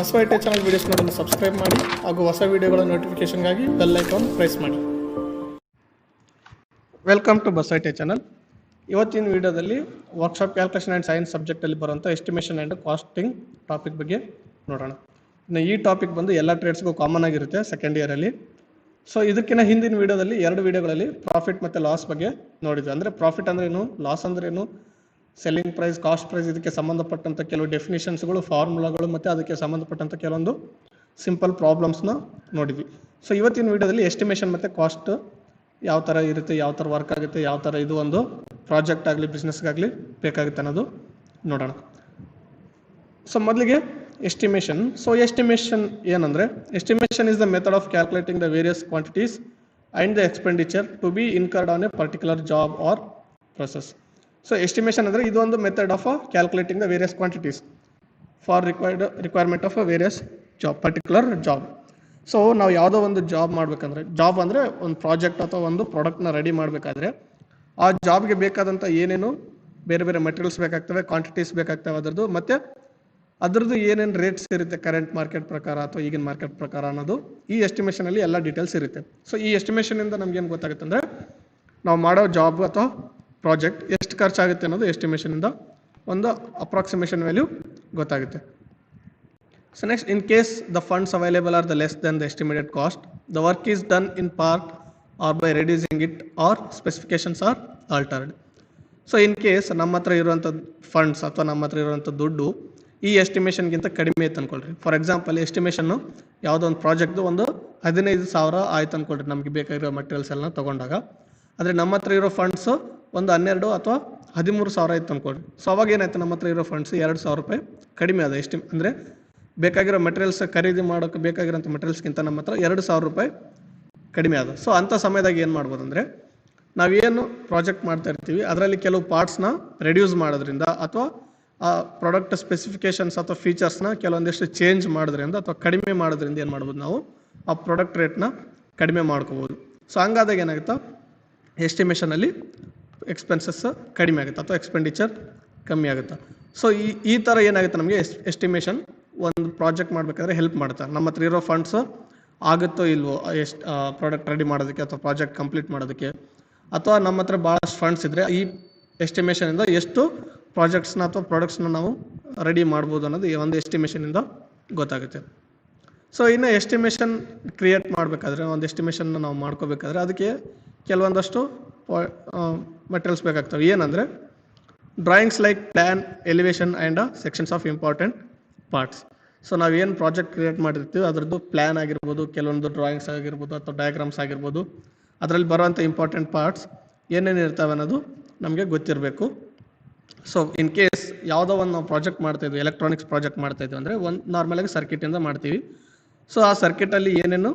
Basava I T channel videos ನೋಡಲು subscribe ಮಾಡಿ ಹಾಗೂ ಹೊಸ ವೀಡಿಯೋಗಳ ನೋಟಿಫಿಕೇಶನ್ಗಾಗಿ ಬೆಲ್ ಐಕಾನ್ ಪ್ರೆಸ್ ಮಾಡಿ. Welcome to Basava I T channel. ಇವತ್ತಿನ ವಿಡಿಯೋದಲ್ಲಿ ವರ್ಕ್ಶಾಪ್ ಕ್ಯಾಲ್ಕುಲೇಷನ್ ಆ್ಯಂಡ್ ಸೈನ್ಸ್ ಸಬ್ಜೆಕ್ಟಲ್ಲಿ ಬರುವಂಥ ಎಸ್ಟಿಮೇಷನ್ ಆ್ಯಂಡ್ ಕಾಸ್ಟಿಂಗ್ ಟಾಪಿಕ್ ಬಗ್ಗೆ ನೋಡೋಣ. ಇನ್ನು ಈ ಟಾಪಿಕ್ ಬಂದು ಎಲ್ಲ ಟ್ರೇಡ್ಸ್ಗೂ ಕಾಮನ್ ಆಗಿರುತ್ತೆ ಸೆಕೆಂಡ್ ಇಯರಲ್ಲಿ. ಸೊ ಇದಕ್ಕಿಂತ ಹಿಂದಿನ ವಿಡಿಯೋದಲ್ಲಿ 2 ವಿಡಿಯೋಗಳಲ್ಲಿ ಪ್ರಾಫಿಟ್ ಮತ್ತು ಲಾಸ್ ಬಗ್ಗೆ ನೋಡಿದ್ವಿ. ಅಂದರೆ ಪ್ರಾಫಿಟ್ ಅಂದ್ರೆ ಏನು, ಲಾಸ್ ಅಂದ್ರೆ ಏನು, ಸೆಲ್ಲಿಂಗ್ ಪ್ರೈಸ್, ಕಾಸ್ಟ್ ಪ್ರೈಸ್, ಇದಕ್ಕೆ ಸಂಬಂಧಪಟ್ಟಂಥ ಕೆಲವು ಡೆಫಿನಿಷನ್ಸ್ಗಳು, ಫಾರ್ಮುಲಾಗಳು ಮತ್ತು ಅದಕ್ಕೆ ಸಂಬಂಧಪಟ್ಟಂಥ ಕೆಲವೊಂದು ಸಿಂಪಲ್ ಪ್ರಾಬ್ಲಮ್ಸ್ನ ನೋಡಿದ್ವಿ. ಸೊ ಇವತ್ತಿನ ವಿಡಿಯೋದಲ್ಲಿ ಎಸ್ಟಿಮೇಷನ್ ಮತ್ತು ಕಾಸ್ಟ್ ಯಾವ ಥರ ಇರುತ್ತೆ, ಯಾವ ಥರ ವರ್ಕ್ ಆಗುತ್ತೆ, ಯಾವ ಥರ ಇದು ಒಂದು ಪ್ರಾಜೆಕ್ಟ್ ಆಗಲಿ ಬಿಸ್ನೆಸ್ಗಾಗಲಿ ಬೇಕಾಗುತ್ತೆ ಅನ್ನೋದು ನೋಡೋಣ. ಸೊ ಮೊದಲಿಗೆ ಎಸ್ಟಿಮೇಷನ್. ಸೊ ಎಸ್ಟಿಮೇಷನ್ ಏನಂದರೆ, estimation is the method of calculating the various quantities and the expenditure to be incurred on a particular job or process. So estimation ಅಂದರೆ ಇದು ಒಂದು method of calculating the various quantities for requirement of a various job, particular job. So ನಾವು ಯಾವುದೋ ಒಂದು job ಮಾಡಬೇಕಂದ್ರೆ, job ಅಂದರೆ ಒಂದು project ಅಥವಾ ಒಂದು ಪ್ರಾಡಕ್ಟ್ನ ರೆಡಿ ಮಾಡಬೇಕಾದ್ರೆ ಆ ಜಾಬ್ಗೆ ಬೇಕಾದಂಥ ಏನೇನು ಬೇರೆ ಬೇರೆ ಮೆಟೀರಿಯಲ್ಸ್ ಬೇಕಾಗ್ತವೆ, ಕ್ವಾಂಟಿಟೀಸ್ ಬೇಕಾಗ್ತವೆ ಅದರದ್ದು, ಮತ್ತು ಅದರದ್ದು ಏನೇನು ರೇಟ್ಸ್ ಇರುತ್ತೆ ಕರೆಂಟ್ ಮಾರ್ಕೆಟ್ ಪ್ರಕಾರ ಅಥವಾ ಈಗಿನ ಮಾರ್ಕೆಟ್ ಪ್ರಕಾರ ಅನ್ನೋದು ಈ ಎಸ್ಟಿಮೇಷನಲ್ಲಿ ಎಲ್ಲ ಡೀಟೇಲ್ಸ್ ಇರುತ್ತೆ. ಸೊ ಈ ಎಸ್ಟಿಮೇಷನಿಂದ ನಮ್ಗೇನು ಗೊತ್ತಾಗುತ್ತೆ ಅಂದರೆ, ನಾವು ಮಾಡೋ ಜಾಬ್ ಅಥವಾ ಪ್ರಾಜೆಕ್ಟ್ ಎಷ್ಟು ಖರ್ಚಾಗುತ್ತೆ ಅನ್ನೋದು ಎಸ್ಟಿಮೇಷನಿಂದ ಒಂದು ಅಪ್ರಾಕ್ಸಿಮೇಷನ್ ವ್ಯಾಲ್ಯೂ ಗೊತ್ತಾಗುತ್ತೆ. So next, in case the funds available are the less than the estimated cost, the work is done in part or by reducing it or specifications are altered. So in case ನಮ್ಮ ಹತ್ರ ಇರುವಂಥ funds ಅಥವಾ ನಮ್ಮ ಹತ್ರ ಇರುವಂಥ ದುಡ್ಡು ಈ ಎಸ್ಟಿಮೇಷನ್ಗಿಂತ ಕಡಿಮೆ ಇತ್ತು ಅನ್ಕೊಳ್ರಿ. ಫಾರ್ ಎಕ್ಸಾಂಪಲ್, ಎಸ್ಟಿಮೇಷನ್ನು ಯಾವುದೋ ಒಂದು ಪ್ರಾಜೆಕ್ಟ್ದು ಒಂದು 15,000 ಆಯ್ತು ಅನ್ಕೊಳ್ರಿ ನಮಗೆ ಬೇಕಾಗಿರೋ ಮಟೀರಿಯಲ್ಸ್ ಎಲ್ಲ ತೊಗೊಂಡಾಗ. ಆದರೆ ನಮ್ಮ ಹತ್ರ ಇರೋ ಫಂಡ್ಸು ಒಂದು 12 ಅಥವಾ 13,000 ಇತ್ತು ಅನ್ಕೊಳ್ರಿ. ಸೊ ಅವಾಗ ಏನಾಯ್ತು, ನಮ್ಮ ಹತ್ರ ಇರೋ ಫಂಡ್ಸ್ 2,000 ರೂಪಾಯಿ ಕಡಿಮೆ ಅದ. ಅಂದರೆ ಬೇಕಾಗಿರೋ ಮೆಟೀರಿಯಲ್ಸ್ ಖರೀದಿ ಮಾಡೋಕ್ಕೆ ಬೇಕಾಗಿರೋಂಥ ಮೆಟೀರಿಯಲ್ಸ್ಗಿಂತ ನಮ್ಮ ಹತ್ರ 2,000 ರೂಪಾಯಿ ಕಡಿಮೆ ಅದ. ಸೊ ಅಂಥ ಸಮಯದಾಗ ಏನು ಮಾಡ್ಬೋದು ಅಂದರೆ, ನಾವೇನು ಪ್ರಾಜೆಕ್ಟ್ ಮಾಡ್ತಾ ಇರ್ತೀವಿ ಅದರಲ್ಲಿ ಕೆಲವು ಪಾರ್ಟ್ಸ್ನ ರೆಡ್ಯೂಸ್ ಮಾಡೋದ್ರಿಂದ ಅಥವಾ ಆ ಪ್ರಾಡಕ್ಟ್ ಸ್ಪೆಸಿಫಿಕೇಶನ್ಸ್ ಅಥವಾ ಫೀಚರ್ಸ್ನ ಕೆಲವೊಂದಿಷ್ಟು ಚೇಂಜ್ ಮಾಡೋದ್ರಿಂದ ಅಥವಾ ಕಡಿಮೆ ಮಾಡೋದ್ರಿಂದ ಏನು ಮಾಡ್ಬೋದು, ನಾವು ಆ ಪ್ರಾಡಕ್ಟ್ ರೇಟ್ನ ಕಡಿಮೆ ಮಾಡ್ಕೋಬೋದು. ಸೊ ಹಂಗಾದಾಗ ಏನಾಗುತ್ತಾ, ಎಸ್ಟಿಮೇಷನಲ್ಲಿ ಎಕ್ಸ್ಪೆನ್ಸಸ್ ಕಡಿಮೆ ಆಗುತ್ತೆ ಅಥವಾ ಎಕ್ಸ್ಪೆಂಡಿಚರ್ ಕಮ್ಮಿ ಆಗುತ್ತೆ. ಸೊ ಈ ಥರ ಏನಾಗುತ್ತೆ, ನಮಗೆ ಎಸ್ಟಿಮೇಷನ್ ಒಂದು ಪ್ರಾಜೆಕ್ಟ್ ಮಾಡಬೇಕಾದ್ರೆ ಹೆಲ್ಪ್ ಮಾಡುತ್ತೆ. ನಮ್ಮ ಹತ್ರ ಇರೋ ಫಂಡ್ಸ್ ಆಗುತ್ತೋ ಇಲ್ವೋ ಪ್ರಾಡಕ್ಟ್ ರೆಡಿ ಮಾಡೋದಕ್ಕೆ ಅಥವಾ ಪ್ರಾಜೆಕ್ಟ್ ಕಂಪ್ಲೀಟ್ ಮಾಡೋದಕ್ಕೆ, ಅಥವಾ ನಮ್ಮ ಹತ್ರ ಭಾಳಷ್ಟು ಫಂಡ್ಸ್ ಇದ್ದರೆ ಈ ಎಸ್ಟಿಮೇಷನಿಂದ ಎಷ್ಟು ಪ್ರಾಜೆಕ್ಟ್ಸ್ನ ಅಥವಾ ಪ್ರಾಡಕ್ಟ್ಸ್ನ ನಾವು ರೆಡಿ ಮಾಡ್ಬೋದು ಅನ್ನೋದು ಈ ಒಂದು ಎಸ್ಟಿಮೇಷನಿಂದ ಗೊತ್ತಾಗುತ್ತೆ. ಸೊ ಇನ್ನು ಎಸ್ಟಿಮೇಷನ್ ಕ್ರಿಯೇಟ್ ಮಾಡಬೇಕಾದ್ರೆ, ಒಂದು ಎಸ್ಟಿಮೇಷನ್ನ ನಾವು ಮಾಡ್ಕೋಬೇಕಾದ್ರೆ ಅದಕ್ಕೆ ಕೆಲವೊಂದಷ್ಟು ಮೆಟೀರಿಯಲ್ಸ್ ಬೇಕಾಗ್ತವೆ. ಏನಂದರೆ, drawings like plan, elevation and sections of important parts. So ನಾವೇನು ಪ್ರಾಜೆಕ್ಟ್ ಕ್ರಿಯೇಟ್ ಮಾಡಿರ್ತೀವಿ ಅದರದ್ದು ಪ್ಲ್ಯಾನ್ ಆಗಿರ್ಬೋದು, ಕೆಲವೊಂದು ಡ್ರಾಯಿಂಗ್ಸ್ ಆಗಿರ್ಬೋದು ಅಥವಾ ಡಯಾಗ್ರಾಮ್ಸ್ ಆಗಿರ್ಬೋದು, ಅದರಲ್ಲಿ ಬರುವಂಥ ಇಂಪಾರ್ಟೆಂಟ್ ಪಾರ್ಟ್ಸ್ ಏನೇನು ಇರ್ತವೆ ಅನ್ನೋದು ನಮಗೆ ಗೊತ್ತಿರಬೇಕು. ಸೊ ಇನ್ ಕೇಸ್ ಯಾವುದೋ ಒಂದು ನಾವು ಪ್ರಾಜೆಕ್ಟ್ ಮಾಡ್ತಾಯಿದ್ವಿ, ಎಲೆಕ್ಟ್ರಾನಿಕ್ಸ್ ಪ್ರಾಜೆಕ್ಟ್ ಮಾಡ್ತಾಯಿದ್ವಿ ಅಂದರೆ ಒಂದು ನಾರ್ಮಲಾಗಿ ಸರ್ಕಿಟಿಂದ ಮಾಡ್ತೀವಿ. ಸೊ ಆ ಸರ್ಕಿಟಲ್ಲಿ ಏನೇನು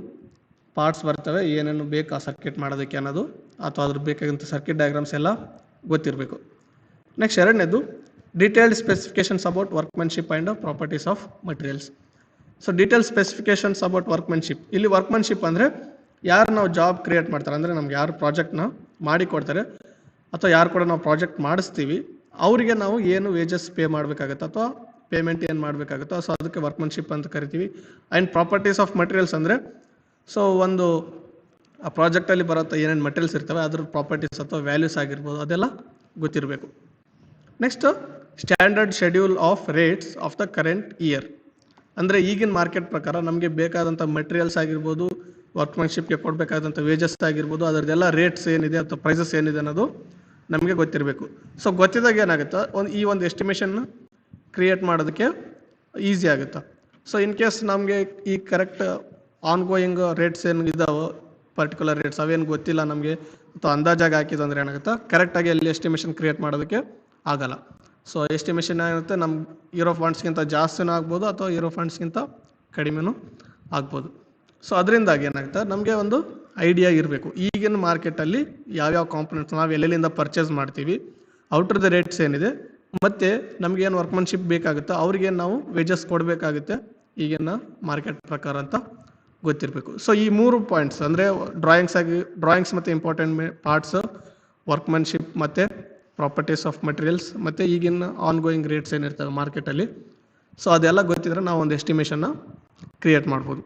ಪಾರ್ಟ್ಸ್ ಬರ್ತವೆ, ಏನೇನು ಬೇಕು ಆ ಸರ್ಕಿಟ್ ಮಾಡೋದಕ್ಕೆ ಅನ್ನೋದು ಅಥವಾ ಅದ್ರ ಬೇಕಾದಂಥ ಸರ್ಕಿಟ್ ಡಯಾಗ್ರಾಮ್ಸ್ ಎಲ್ಲ ಗೊತ್ತಿರಬೇಕು. ನೆಕ್ಸ್ಟ್ ಎರಡನೇದು, detailed specifications about workmanship and properties of materials. So detail specifications about workmanship. ಇಲ್ಲಿ ವರ್ಕ್ಮೆನ್ಶಿಪ್ ಅಂದರೆ ಯಾರು ನಾವು ಜಾಬ್ ಕ್ರಿಯೇಟ್ ಮಾಡ್ತಾರೆ, ಅಂದರೆ ನಮ್ಗೆ ಯಾರು ಪ್ರಾಜೆಕ್ಟ್ನ ಮಾಡಿಕೊಡ್ತಾರೆ ಅಥವಾ ಯಾರು ಕೂಡ ನಾವು ಪ್ರಾಜೆಕ್ಟ್ ಮಾಡಿಸ್ತೀವಿ ಅವರಿಗೆ ನಾವು ಏನು ವೇಜಸ್ ಪೇ ಮಾಡಬೇಕಾಗುತ್ತೆ ಅಥವಾ ಪೇಮೆಂಟ್ ಏನು ಮಾಡಬೇಕಾಗುತ್ತೋ, ಸೊ ಅದಕ್ಕೆ ವರ್ಕ್ಮೆನ್ಶಿಪ್ ಅಂತ ಕರಿತೀವಿ. ಆ್ಯಂಡ್ ಪ್ರಾಪರ್ಟೀಸ್ ಆಫ್ ಮಟೀರಿಯಲ್ಸ್ ಅಂದರೆ, ಸೊ ಒಂದು ಆ ಪ್ರಾಜೆಕ್ಟಲ್ಲಿ ಬರೋಂಥ ಏನೇನು ಮಟೀರಿಯಲ್ಸ್ ಇರ್ತವೆ ಅದ್ರ ಪ್ರಾಪರ್ಟೀಸ್ ಅಥವಾ ವ್ಯಾಲ್ಯೂಸ್ ಆಗಿರ್ಬೋದು, ಅದೆಲ್ಲ ಗೊತ್ತಿರಬೇಕು. Next, standard schedule of rates of the current year. ಅಂದರೆ ಈಗಿನ ಮಾರ್ಕೆಟ್ ಪ್ರಕಾರ ನಮಗೆ ಬೇಕಾದಂಥ ಮೆಟೀರಿಯಲ್ಸ್ ಆಗಿರ್ಬೋದು, ವರ್ಕ್ಮೆನ್ಶಿಪ್ಗೆ ಕೊಡಬೇಕಾದಂಥ ವೇಜಸ್ ಆಗಿರ್ಬೋದು, ಅದರದ್ದೆಲ್ಲ ರೇಟ್ಸ್ ಏನಿದೆ ಅಥವಾ ಪ್ರೈಸಸ್ ಏನಿದೆ ಅನ್ನೋದು ನಮಗೆ ಗೊತ್ತಿರಬೇಕು. ಸೊ ಗೊತ್ತಿದಾಗ ಏನಾಗುತ್ತೆ, ಈ ಒಂದು ಎಸ್ಟಿಮೇಷನ್ ಕ್ರಿಯೇಟ್ ಮಾಡೋದಕ್ಕೆ ಈಸಿ ಆಗುತ್ತೆ. ಸೊ ಇನ್ ಕೇಸ್ ನಮಗೆ ಈ ಕರೆಕ್ಟ್ ಆನ್ಗೋಯಿಂಗ್ ರೇಟ್ಸ್ ಏನು ಇದಾವೆ, ಪರ್ಟಿಕ್ಯುಲರ್ ರೇಟ್ಸ್ ಅವೇನು ಗೊತ್ತಿಲ್ಲ ನಮಗೆ ಅಥವಾ ಅಂದಾಜಾಗಿ ಹಾಕಿದಂದ್ರೆ ಏನಾಗುತ್ತೆ, ಕರೆಕ್ಟಾಗಿ ಅಲ್ಲಿ ಎಸ್ಟಿಮೇಷನ್ ಕ್ರಿಯೇಟ್ ಮಾಡೋದಕ್ಕೆ ಆಗಲ್ಲ. ಸೊ ಎಸ್ಟಿಮೇಷನ್ ಏನಾಗುತ್ತೆ, ನಮ್ಮ ಇರೋ ಫಂಡ್ಸ್ಗಿಂತ ಜಾಸ್ತಿನೂ ಆಗ್ಬೋದು ಅಥವಾ ಇರೋ ಫಂಡ್ಸ್ಗಿಂತ ಕಡಿಮೆನೂ ಆಗ್ಬೋದು. ಸೊ ಅದರಿಂದಾಗಿ ಏನಾಗುತ್ತೆ, ನಮಗೆ ಒಂದು ಐಡಿಯಾ ಇರಬೇಕು ಈಗಿನ ಮಾರ್ಕೆಟಲ್ಲಿ ಯಾವ್ಯಾವ ಕಾಂಪೊನೆಂಟ್ಸ್ ನಾವು ಎಲ್ಲೆಲ್ಲಿಂದ ಪರ್ಚೇಸ್ ಮಾಡ್ತೀವಿ, ಔಟ್ರದ ರೇಟ್ಸ್ ಏನಿದೆ, ಮತ್ತು ನಮಗೇನು ವರ್ಕ್ಮನ್ಶಿಪ್ ಬೇಕಾಗುತ್ತೆ ಅವ್ರಿಗೇನು ನಾವು ವೇಜಸ್ ಕೊಡಬೇಕಾಗುತ್ತೆ ಈಗಿನ ಮಾರ್ಕೆಟ್ ಪ್ರಕಾರ ಅಂತ ಗೊತ್ತಿರಬೇಕು. ಸೊ ಈ 3 ಪಾಯಿಂಟ್ಸ್ ಅಂದರೆ ಡ್ರಾಯಿಂಗ್ಸ್ ಮತ್ತು ಇಂಪಾರ್ಟೆಂಟ್ ಪಾರ್ಟ್ಸ್, ವರ್ಕ್ಮನ್ಶಿಪ್ ಮತ್ತು ಪ್ರಾಪರ್ಟೀಸ್ ಆಫ್ ಮಟೀರಿಯಲ್ಸ್ ಮತ್ತು ಈಗಿನ ಆನ್ಗೋಯಿಂಗ್ ರೇಟ್ಸ್ ಏನಿರ್ತವೆ ಮಾರ್ಕೆಟಲ್ಲಿ, ಸೊ ಅದೆಲ್ಲ ಗೊತ್ತಿದ್ರೆ ನಾವು ಒಂದು ಎಸ್ಟಿಮೇಷನ್ನ ಕ್ರಿಯೇಟ್ ಮಾಡ್ಬೋದು.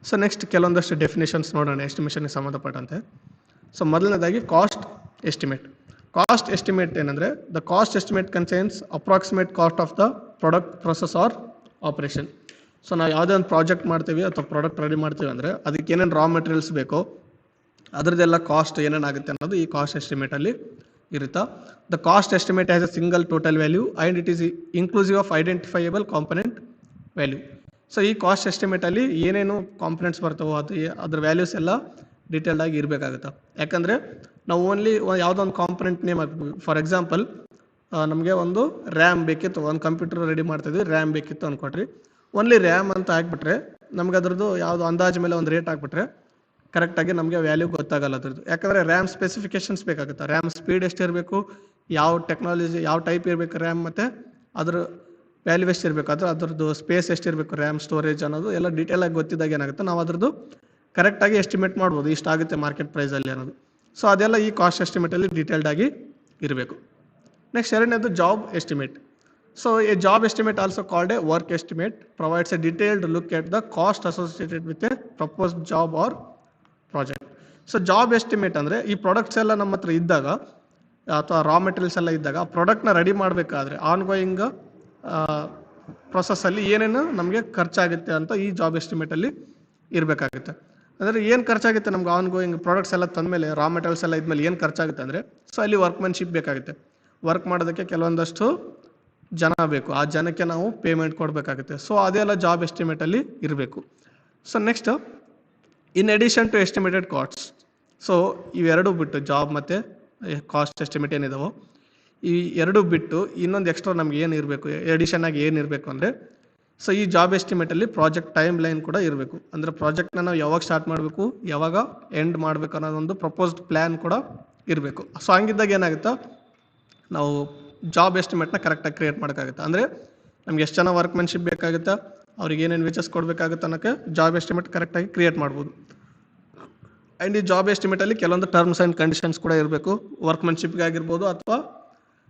ಸೊ ನೆಕ್ಸ್ಟ್ ಕೆಲವೊಂದಷ್ಟು ಡೆಫಿನೇಷನ್ಸ್ ನೋಡೋಣ ಎಸ್ಟಿಮೇಷನ್ಗೆ ಸಂಬಂಧಪಟ್ಟಂತೆ. ಸೊ ಮೊದಲನೇದಾಗಿ ಕಾಸ್ಟ್ ಎಸ್ಟಿಮೇಟ್. ಕಾಸ್ಟ್ ಎಸ್ಟಿಮೇಟ್ ಏನಂದರೆ the cost estimate consigns approximate cost of the product process or operation. So ನಾವು ಯಾವುದೇ ಒಂದು ಪ್ರಾಜೆಕ್ಟ್ ಮಾಡ್ತೀವಿ ಅಥವಾ ಪ್ರಾಡಕ್ಟ್ ರೆಡಿ ಮಾಡ್ತೀವಿ ಅಂದರೆ ಅದಕ್ಕೆ ಏನೇನು ರಾ ಮೆಟೀರಿಯಲ್ಸ್ ಬೇಕೋ ಅದರದ್ದೆಲ್ಲ ಕಾಸ್ಟ್ ಏನೇನಾಗುತ್ತೆ ಅನ್ನೋದು ಈ ಕಾಸ್ಟ್ ಎಸ್ಟಿಮೇಟಲ್ಲಿ ಇರುತ್ತಾ. The cost estimate has A single total value and it is inclusive of identifiable component value. So ಈ ಕಾಸ್ಟ್ ಎಸ್ಟಿಮೇಟಲ್ಲಿ ಏನೇನು ಕಾಂಪೊನೆಂಟ್ಸ್ ಬರ್ತವೋ ಅದ್ರ ವ್ಯಾಲ್ಯೂಸ್ ಎಲ್ಲ ಡೀಟೇಲ್ಡ್ ಆಗಿ ಇರಬೇಕಾಗುತ್ತೆ. ಯಾಕಂದರೆ ನಾವು ಓನ್ಲಿ ಯಾವುದೋ ಒಂದು ಕಾಂಪೊನೆಂಟ್ ನೇಮ್ ಹಾಕ್ತೀವಿ. ಫಾರ್ ಎಕ್ಸಾಂಪಲ್ ನಮಗೆ ಒಂದು ರ್ಯಾಮ್ ಬೇಕಿತ್ತು, ಒಂದು ಕಂಪ್ಯೂಟರ್ ರೆಡಿ ಮಾಡ್ತಿದ್ವಿ, ರ್ಯಾಮ್ ಬೇಕಿತ್ತು ಅಂದ್ಕೊಟ್ರಿ. ಓನ್ಲಿ ರ್ಯಾಮ್ ಅಂತ ಹಾಕ್ಬಿಟ್ರೆ ನಮ್ಗೆ ಅದ್ರದ್ದು ಯಾವುದು ಅಂದಾಜು ಮೇಲೆ ಒಂದು ರೇಟ್ ಹಾಕ್ಬಿಟ್ರೆ ಕರೆಕ್ಟಾಗಿ ನಮಗೆ ವ್ಯಾಲ್ಯೂ ಗೊತ್ತಾಗಲ್ಲ ಅದ್ರದ್ದು. ಯಾಕಂದರೆ ರ್ಯಾಮ್ ಸ್ಪೆಸಿಫಿಕೇಶನ್ಸ್ ಬೇಕಾಗುತ್ತೆ. ರ್ಯಾಮ್ ಸ್ಪೀಡ್ ಎಷ್ಟಿರಬೇಕು, ಯಾವ ಟೆಕ್ನಾಲಜಿ ಯಾವ ಟೈಪ್ ಇರಬೇಕು ರ್ಯಾಮ್, ಮತ್ತು ಅದ್ರ ವ್ಯಾಲ್ಯೂ ಎಷ್ಟು ಇರಬೇಕು, ಅದ್ರದ್ದು ಸ್ಪೇಸ್ ಎಷ್ಟಿರಬೇಕು, ರ್ಯಾಮ್ ಸ್ಟೋರೇಜ್ ಅನ್ನೋದು ಎಲ್ಲ ಡೀಟೇಲಾಗಿ ಗೊತ್ತಿದ್ದಾಗ ಏನಾಗುತ್ತೆ ನಾವು ಅದ್ರದ್ದು ಕರೆಕ್ಟಾಗಿ ಎಸ್ಟಿಮೇಟ್ ಮಾಡ್ಬೋದು, ಇಷ್ಟಾಗುತ್ತೆ ಮಾರ್ಕೆಟ್ ಪ್ರೈಸಲ್ಲಿ ಅನ್ನೋದು. ಸೊ ಅದೆಲ್ಲ ಈ ಕಾಸ್ಟ್ ಎಸ್ಟಿಮೇಟಲ್ಲಿ ಡೀಟೇಲ್ಡ್ ಆಗಿ ಇರಬೇಕು. ನೆಕ್ಸ್ಟ್ ಎರಡನೇದು job estimate. So a job estimate also called a work estimate provides a detailed look at the cost associated with a proposed job or project. So job estimate ಅಂದರೆ ಈ products ಎಲ್ಲ ನಮ್ಮ ಹತ್ರ ಇದ್ದಾಗ ಅಥವಾ ರಾ ಮೆಟೀರಿಯಲ್ಸ್ ಎಲ್ಲ ಇದ್ದಾಗ ಆ ಪ್ರಾಡಕ್ಟ್ನ ರೆಡಿ ಮಾಡಬೇಕಾದ್ರೆ ಆನ್ಗೋಯಿಂಗ್ ಪ್ರೊಸೆಸ್ಸಲ್ಲಿ ಏನೇನು ನಮಗೆ ಖರ್ಚಾಗುತ್ತೆ ಅಂತ ಈ ಜಾಬ್ ಎಸ್ಟಿಮೇಟಲ್ಲಿ ಇರಬೇಕಾಗುತ್ತೆ. ಅಂದರೆ ಏನು ಖರ್ಚಾಗುತ್ತೆ ನಮ್ಗೆ ಆನ್ಗೋಯಿಂಗ್ ಪ್ರಾಡಕ್ಟ್ಸ್ ಎಲ್ಲ ತಂದಮೇಲೆ ರಾ ಮೆಟೀರಿಯಲ್ಸ್ ಎಲ್ಲ ಇದ್ಮೇಲೆ ಏನು ಖರ್ಚಾಗುತ್ತೆ ಅಂದರೆ ಸೊ ಅಲ್ಲಿ ವರ್ಕ್ಮನ್ಶಿಪ್ ಬೇಕಾಗುತ್ತೆ. ವರ್ಕ್ ಮಾಡೋದಕ್ಕೆ ಕೆಲವೊಂದಷ್ಟು ಜನ ಬೇಕು, ಆ ಜನಕ್ಕೆ ನಾವು ಪೇಮೆಂಟ್ ಕೊಡಬೇಕಾಗುತ್ತೆ. ಸೊ ಅದೆಲ್ಲ ಜಾಬ್ ಎಸ್ಟಿಮೇಟಲ್ಲಿ ಇರಬೇಕು. So next in addition to estimated costs. So ಇವೆರಡು ಬಿಟ್ಟು ಜಾಬ್ ಮತ್ತು ಕಾಸ್ಟ್ ಎಸ್ಟಿಮೇಟ್ ಏನಿದಾವೋ ಈ ಎರಡು ಬಿಟ್ಟು ಇನ್ನೊಂದು ಎಕ್ಸ್ಟ್ರಾ ನಮ್ಗೆ ಏನು ಇರಬೇಕು, ಎಡಿಷನ್ ಆಗಿ ಏನಿರಬೇಕು ಅಂದರೆ ಸೊ ಈ ಜಾಬ್ ಎಸ್ಟಿಮೇಟಲ್ಲಿ ಪ್ರಾಜೆಕ್ಟ್ ಟೈಮ್ ಲೈನ್ ಕೂಡ ಇರಬೇಕು. ಅಂದರೆ ಪ್ರಾಜೆಕ್ಟ್ನ ನಾವು ಯಾವಾಗ ಸ್ಟಾರ್ಟ್ ಮಾಡಬೇಕು, ಯಾವಾಗ ಎಂಡ್ ಮಾಡಬೇಕು ಅನ್ನೋದೊಂದು ಪ್ರಪೋಸ್ಡ್ ಪ್ಲ್ಯಾನ್ ಕೂಡ ಇರಬೇಕು. ಸೊ ಹಂಗಿದ್ದಾಗ ಏನಾಗುತ್ತಾ ನಾವು ಜಾಬ್ ಎಸ್ಟಿಮೇಟ್ನ ಕರೆಕ್ಟಾಗಿ ಕ್ರಿಯೇಟ್ ಮಾಡೋಕ್ಕಾಗುತ್ತೆ. ಅಂದರೆ ನಮ್ಗೆ ಎಷ್ಟು ಜನ ವರ್ಕ್ಮೆನ್ಶಿಪ್ ಬೇಕಾಗುತ್ತೆ, ಅವ್ರಿಗೆ ಏನೇನು ವೇಜಸ್ ಕೊಡಬೇಕಾಗುತ್ತೆ ಅನ್ನೋಕ್ಕೆ ಜಾಬ್ ಎಸ್ಟಿಮೇಟ್ ಕರೆಕ್ಟಾಗಿ ಕ್ರಿಯೇಟ್ ಮಾಡ್ಬೋದು. ಆ್ಯಂಡ್ ಈ ಜಾಬ್ ಎಸ್ಟಿಮೇಟಲ್ಲಿ ಕೆಲವೊಂದು ಟರ್ಮ್ಸ್ ಆ್ಯಂಡ್ ಕಂಡೀಷನ್ಸ್ ಕೂಡ ಇರಬೇಕು. ವರ್ಕ್ಮೆನ್ಶಿಪ್ಗೆ ಆಗಿರ್ಬೋದು ಅಥವಾ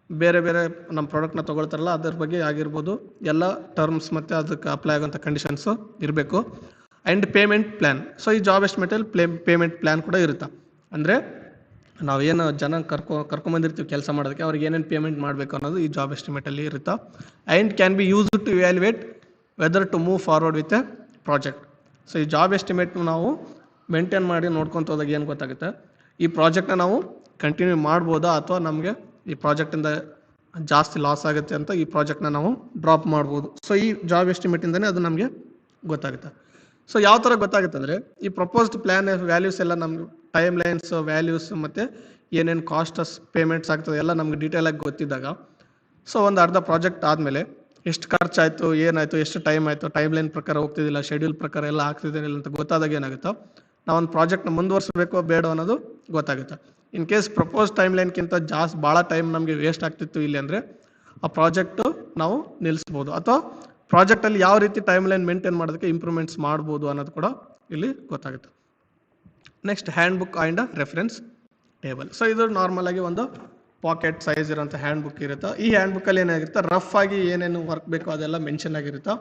ಬೇರೆ ಬೇರೆ ನಮ್ಮ ಪ್ರಾಡಕ್ಟ್ನ ತೊಗೊಳ್ತಾರಲ್ಲ ಅದ್ರ ಬಗ್ಗೆ ಆಗಿರ್ಬೋದು, ಎಲ್ಲ ಟರ್ಮ್ಸ್ ಮತ್ತು ಅದಕ್ಕೆ ಅಪ್ಲೈ ಆಗೋಂಥ ಕಂಡೀಷನ್ಸು ಇರಬೇಕು. And payment plan. ಸೊ ಈ ಜಾಬ್ ಎಸ್ಟಿಮೇಟಲ್ಲಿ ಪೇಮೆಂಟ್ ಪ್ಲ್ಯಾನ್ ಕೂಡ ಇರುತ್ತೆ. ಅಂದರೆ ನಾವೇನು ಜನ ಕರ್ಕೊಂಬಂದಿರ್ತೀವಿ ಕೆಲಸ ಮಾಡೋದಕ್ಕೆ ಅವ್ರಿಗೆ ಏನೇನು ಪೇಮೆಂಟ್ ಮಾಡಬೇಕು ಅನ್ನೋದು ಈ ಜಾಬ್ ಎಸ್ಟಿಮೇಟಲ್ಲಿ ಇರುತ್ತೆ. And can be use to evaluate whether to move forward with a project. So ಈ ಜಾಬ್ ಎಸ್ಟಿಮೇಟ್ ನಾವು ಮೇಂಟೈನ್ ಮಾಡಿ ನೋಡ್ಕೊತ ಹೋದಾಗ ಏನು ಗೊತ್ತಾಗುತ್ತೆ, ಈ ಪ್ರಾಜೆಕ್ಟ್ನ ನಾವು ಕಂಟಿನ್ಯೂ ಮಾಡ್ಬೋದಾ ಅಥವಾ ನಮಗೆ ಈ ಪ್ರಾಜೆಕ್ಟಿಂದ ಜಾಸ್ತಿ ಲಾಸ್ ಆಗುತ್ತೆ ಅಂತ ಈ ಪ್ರಾಜೆಕ್ಟ್ನ ನಾವು ಡ್ರಾಪ್ ಮಾಡ್ಬೋದು. ಸೊ ಈ ಜಾಬ್ ಎಸ್ಟಿಮೇಟಿಂದನೇ ಅದು ನಮಗೆ ಗೊತ್ತಾಗುತ್ತೆ. ಸೊ ಯಾವ ಥರ ಗೊತ್ತಾಗುತ್ತೆ ಅಂದರೆ ಈ ಪ್ರಪೋಸ್ಡ್ ಪ್ಲ್ಯಾನ್ ವ್ಯಾಲ್ಯೂಸ್ ಎಲ್ಲ ನಮ್ಗೆ ಟೈಮ್ ಲೈನ್ಸ್ ವ್ಯಾಲ್ಯೂಸ್ ಮತ್ತು ಏನೇನು ಕಾಸ್ಟಸ್ ಪೇಮೆಂಟ್ಸ್ ಆಗ್ತದೆ ಎಲ್ಲ ನಮ್ಗೆ ಡೀಟೇಲಾಗಿ ಗೊತ್ತಿದ್ದಾಗ ಸೊ ಒಂದು ಅರ್ಧ ಪ್ರಾಜೆಕ್ಟ್ ಆದಮೇಲೆ ಎಷ್ಟು ಖರ್ಚಾಯಿತು, ಏನಾಯಿತು, ಎಷ್ಟು ಟೈಮ್ ಆಯಿತು, ಟೈಮ್ ಲೈನ್ ಪ್ರಕಾರ ಹೋಗ್ತಿದ್ದಿಲ್ಲ, ಶೆಡ್ಯೂಲ್ ಪ್ರಕಾರ ಎಲ್ಲ ಆಗ್ತಿದ್ದಿಲ್ಲ ಅಂತ ಗೊತ್ತಾದಾಗ ಏನಾಗುತ್ತೋ ನಾವೊಂದು ಪ್ರಾಜೆಕ್ಟ್ನ ಮುಂದುವರಿಸಬೇಕೋ ಬೇಡ ಅನ್ನೋದು ಗೊತ್ತಾಗುತ್ತೆ. ಇನ್ ಕೇಸ್ ಪ್ರಪೋಸ್ ಟೈಮ್ ಲೈನ್ಗಿಂತ ಜಾಸ್ತಿ ಭಾಳ ಟೈಮ್ ನಮಗೆ ವೇಸ್ಟ್ ಆಗ್ತಿತ್ತು ಇಲ್ಲಿ ಅಂದರೆ ಆ ಪ್ರಾಜೆಕ್ಟು ನಾವು ನಿಲ್ಲಿಸ್ಬೋದು ಅಥವಾ ಪ್ರಾಜೆಕ್ಟಲ್ಲಿ ಯಾವ ರೀತಿ ಟೈಮ್ ಲೈನ್ ಮೇಂಟೈನ್ ಮಾಡೋದಕ್ಕೆ ಇಂಪ್ರೂವ್ಮೆಂಟ್ಸ್ ಮಾಡ್ಬೋದು ಅನ್ನೋದು ಕೂಡ ಇಲ್ಲಿ ಗೊತ್ತಾಗುತ್ತೆ. Next hand book and reference table. So ಇದು ನಾರ್ಮಲ್ ಆಗಿ ಒಂದು ಪಾಕೆಟ್ ಸೈಜ್ ಇರೋಂಥ ಹ್ಯಾಂಡ್ ಬುಕ್ ಇರುತ್ತೆ. ಈ ಹ್ಯಾಂಡ್ ಬುಕ್ಕಲ್ಲಿ ಏನಾಗಿರುತ್ತೆ ರಫ್ ಆಗಿ ಏನೇನು ವರ್ಕ್ ಬೇಕೋ ಅದೆಲ್ಲ ಮೆನ್ಷನ್ ಆಗಿರುತ್ತೆ.